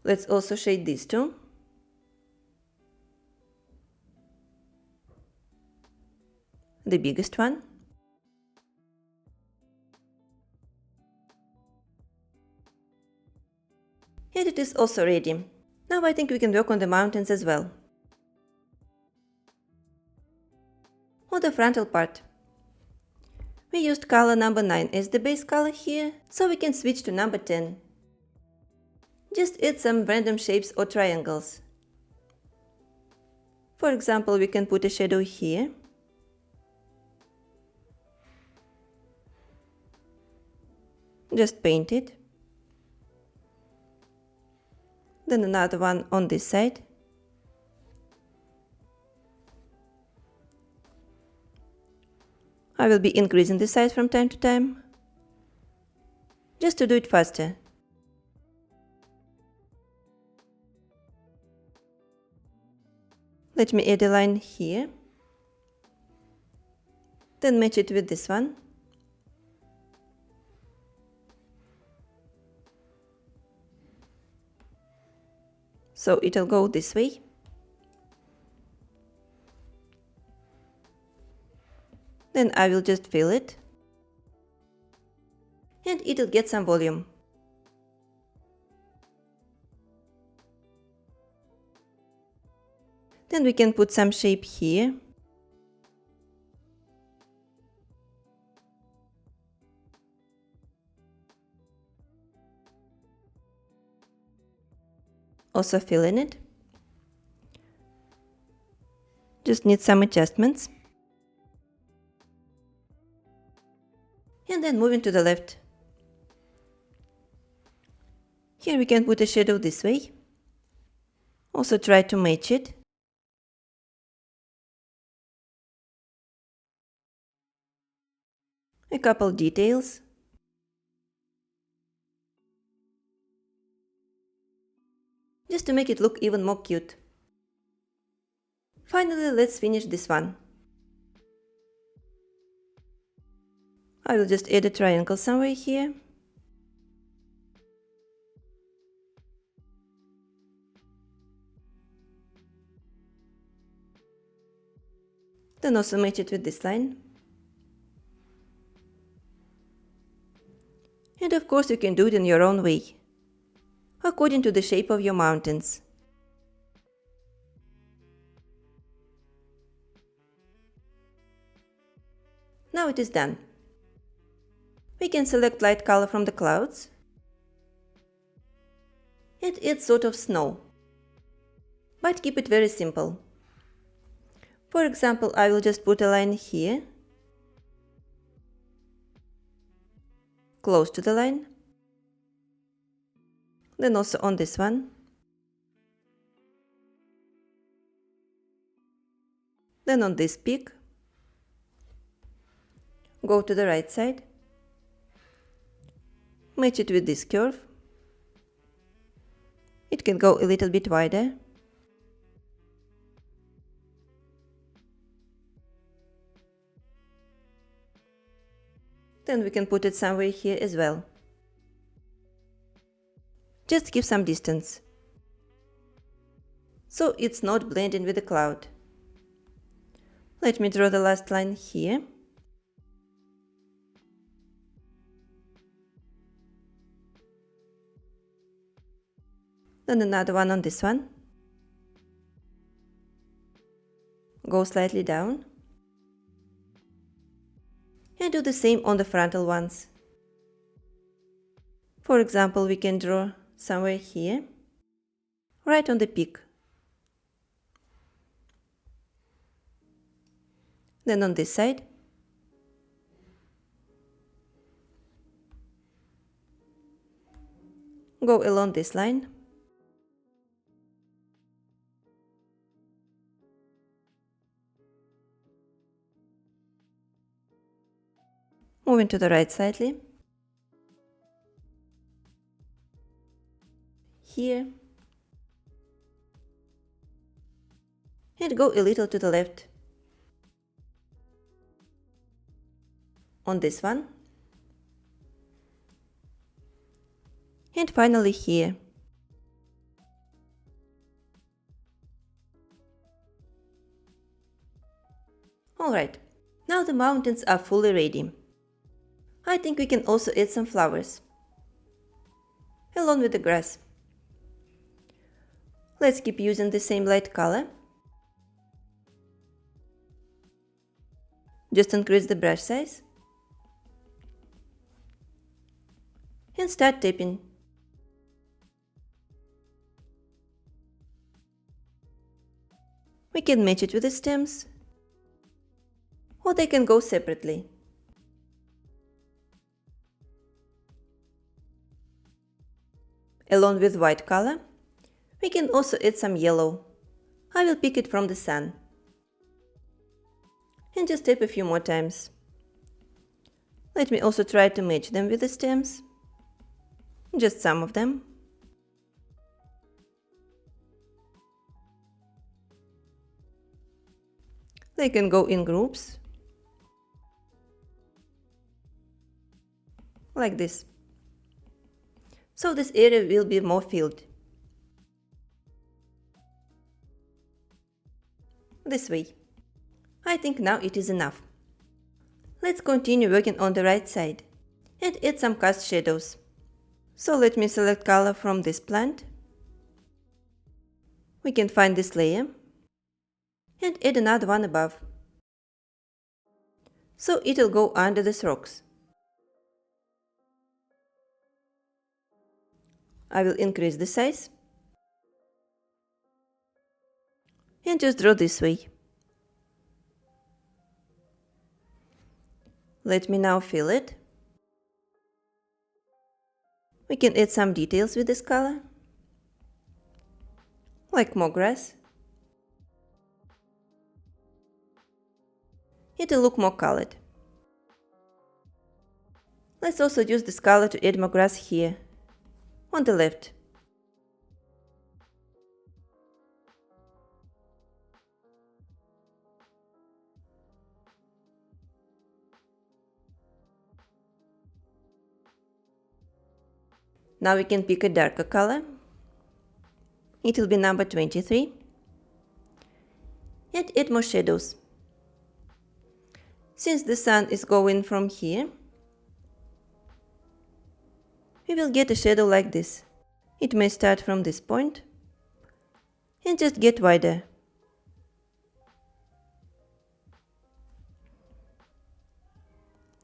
Let's also shade these two. The biggest one. And it is also ready. Now I think we can work on the mountains as well. On the frontal part, we used color number 9 as the base color here, so we can switch to number 10. Just add some random shapes or triangles. For example, we can put a shadow here. Just paint it. Then another one on this side. I will be increasing the size from time to time, just to do it faster. Let me add a line here. Then match it with this one. So it'll go this way. Then I will just fill it. And it'll get some volume. Then we can put some shape here. Also fill in it. Just need some adjustments. And then moving to the left. Here we can put a shadow this way. Also try to match it. A couple details. Just to make it look even more cute. Finally, let's finish this one. I will just add a triangle somewhere here. Then also match it with this line. And of course you can do it in your own way, according to the shape of your mountains. Now it is done. We can select light color from the clouds and add sort of snow, but keep it very simple. For example, I will just put a line here, close to the line, then also on this one, then on this peak, go to the right side, match it with this curve. It can go a little bit wider. Then we can put it somewhere here as well. Just give some distance, so it's not blending with the cloud. Let me draw the last line here. Then another one on this one. Go slightly down. And do the same on the frontal ones. For example, we can draw somewhere here, right on the peak. Then on this side. Go along this line. Moving to the right slightly. Here. And go a little to the left. On this one. And finally here. Alright, now the mountains are fully ready. I think we can also add some flowers, along with the grass. Let's keep using the same light color. Just increase the brush size. And start tapping. We can match it with the stems, or they can go separately. Along with white color, we can also add some yellow. I will pick it from the sun. And just tap a few more times. Let me also try to match them with the stems. Just some of them. They can go in groups. like this. So this area will be more filled. This way. I think now it is enough. Let's continue working on the right side and add some cast shadows. So let me select color from this plant. We can find this layer and add another one above. So it will go under these rocks. I will increase the size and just draw this way. Let me now fill it. We can add some details with this color, like more grass. It will look more colored. Let's also use this color to add more grass here, on the left. Now we can pick a darker color. It will be number 23. And add more shadows. Since the sun is going from here, we will get a shadow like this. It may start from this point and just get wider.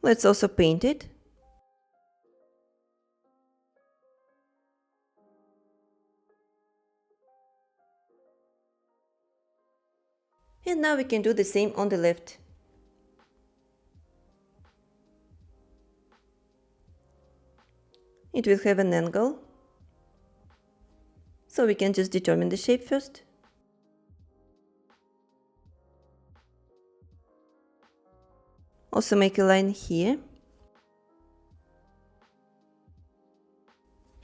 Let's also paint it. And now we can do the same on the left. It will have an angle, so we can just determine the shape first. Also make a line here.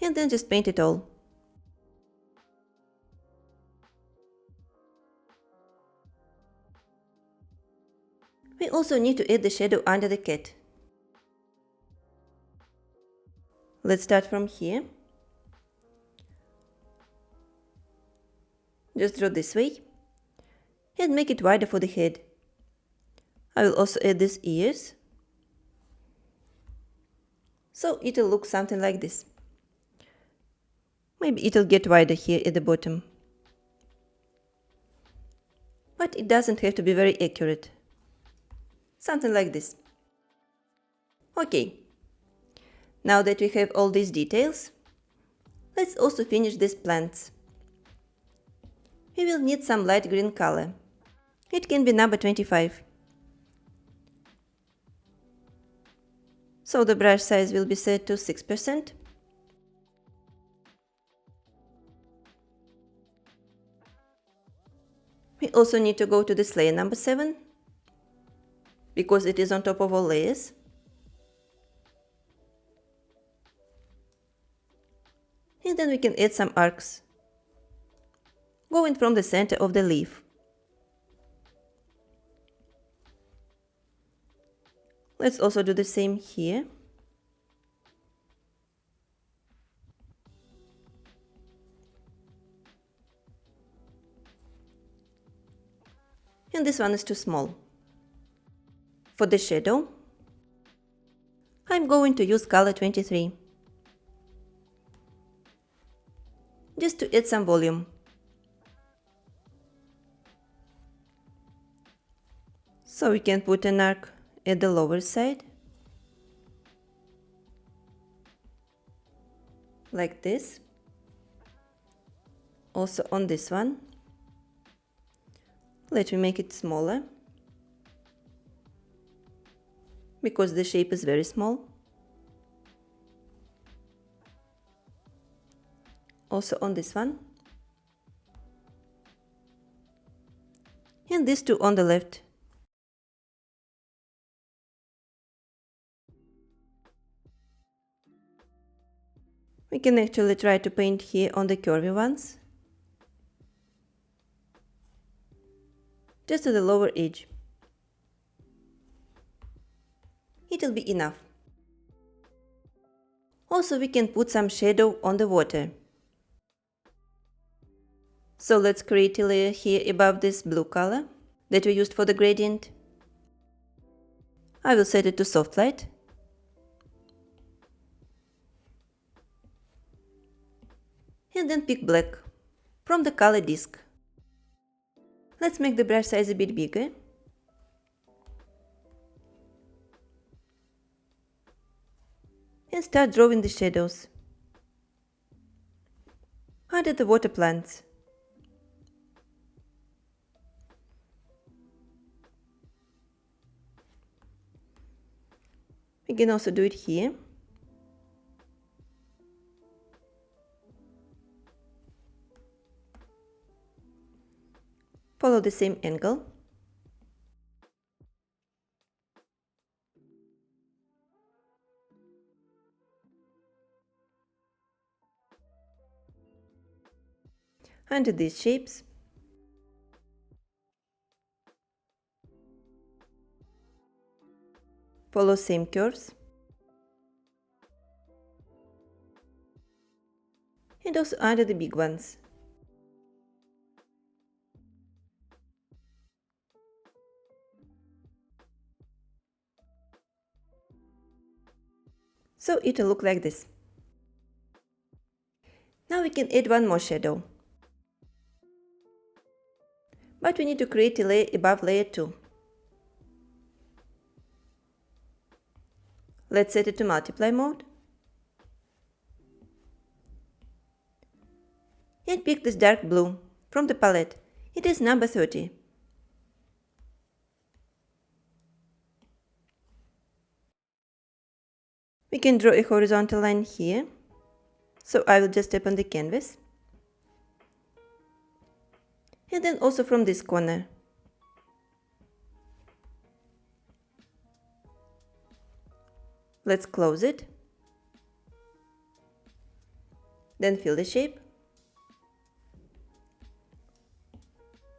And then just paint it all. We also need to add the shadow under the cat. Let's start from here. Just draw this way and make it wider for the head. I will also add these ears, so it will look something like this. Maybe it will get wider here at the bottom, but it doesn't have to be very accurate. Something like this. Okay, now that we have all these details, let's also finish these plants. We will need some light green color. It can be number 25. So the brush size will be set to 6%. We also need to go to this layer number 7, because it is on top of all layers. And then we can add some arcs, going from the center of the leaf. Let's also do the same here. And this one is too small. For the shadow, I'm going to use color 23. Just to add some volume. So we can put an arc at the lower side, like this. Also on this one. Let me make it smaller, because the shape is very small. Also on this one. And these two on the left. We can actually try to paint here on the curvy ones, just to the lower edge. It'll be enough. Also, we can put some shadow on the water. So let's create a layer here above this blue color that we used for the gradient. I will set it to soft light. And then pick black from the color disk. Let's make the brush size a bit bigger. And start drawing the shadows under the water plants. We can also do it here. Follow the same angle. Under these shapes. Follow same curves. And also under the big ones. So it'll look like this. Now we can add one more shadow. But we need to create a layer above layer 2. Let's set it to multiply mode. And pick this dark blue from the palette. It is number 30. We can draw a horizontal line here. So I will just tap on the canvas. And then also from this corner. Let's close it. Then fill the shape.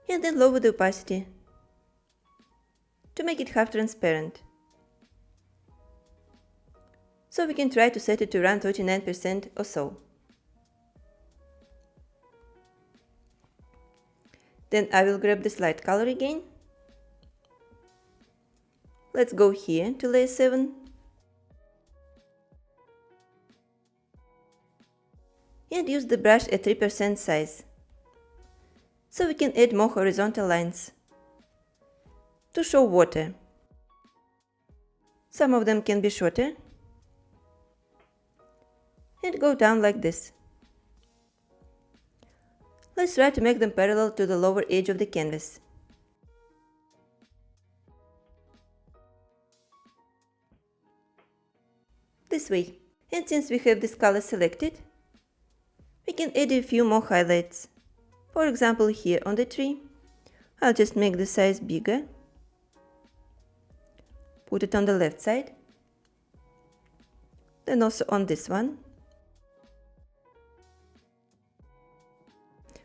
And then lower the opacity to make it half transparent. So we can try to set it to around 39% or so. Then I will grab this light color again. Let's go here to layer 7. And use the brush at 3% size. So we can add more horizontal lines to show water. Some of them can be shorter. And go down like this. Let's try to make them parallel to the lower edge of the canvas. This way. And since we have this color selected, we can add a few more highlights. For example, here on the tree, I'll just make the size bigger. Put it on the left side. Then also on this one.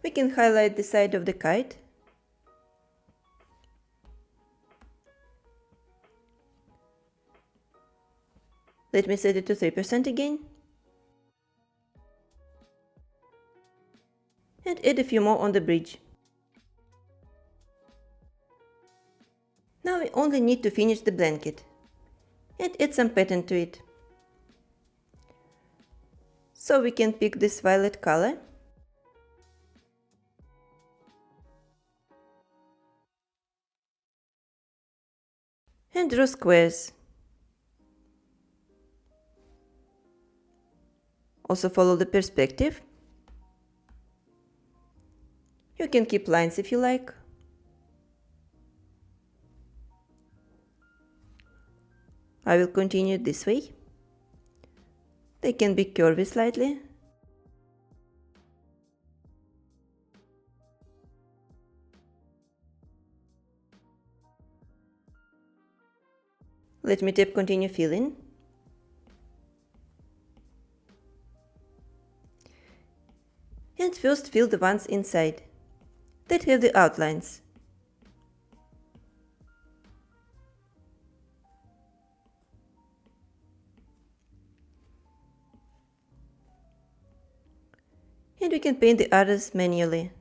We can highlight the side of the kite. Let me set it to 3% again. And add a few more on the bridge. Now we only need to finish the blanket and add some pattern to it. So we can pick this violet color. And draw squares. Also follow the perspective. You can keep lines if you like. I will continue this way. They can be curvy slightly. Let me tap continue filling. And first fill the ones inside that have the outlines. And we can paint the others manually.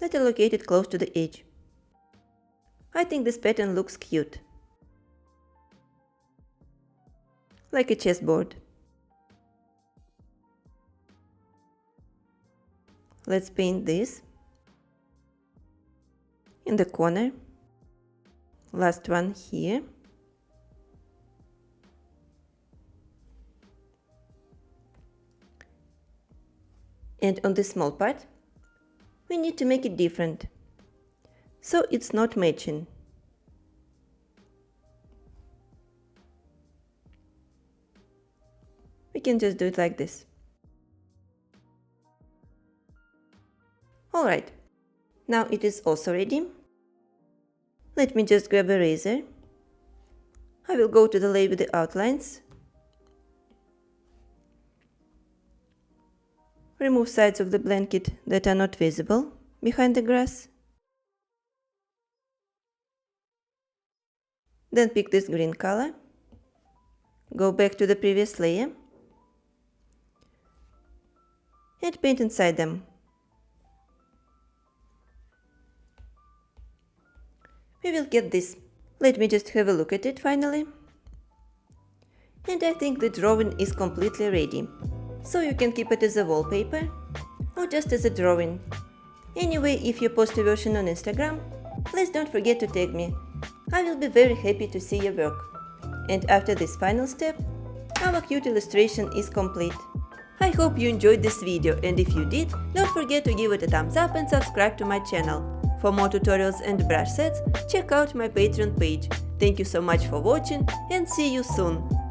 Let's locate it close to the edge. I think this pattern looks cute. Like a chessboard. Let's paint this in the corner. Last one here. And on this small part, we need to make it different, so it's not matching. We can just do it like this. Alright, now it is also ready. Let me just grab a razor. I will go to the layer with the outlines. Remove sides of the blanket that are not visible behind the grass. Then pick this green color. Go back to the previous layer and paint inside them. We will get this. Let me just have a look at it finally. And I think the drawing is completely ready. So you can keep it as a wallpaper or just as a drawing. Anyway, if you post a version on Instagram, please don't forget to tag me. I will be very happy to see your work. And after this final step, our cute illustration is complete. I hope you enjoyed this video, and if you did, don't forget to give it a thumbs up and subscribe to my channel. For more tutorials and brush sets, check out my Patreon page. Thank you so much for watching and see you soon!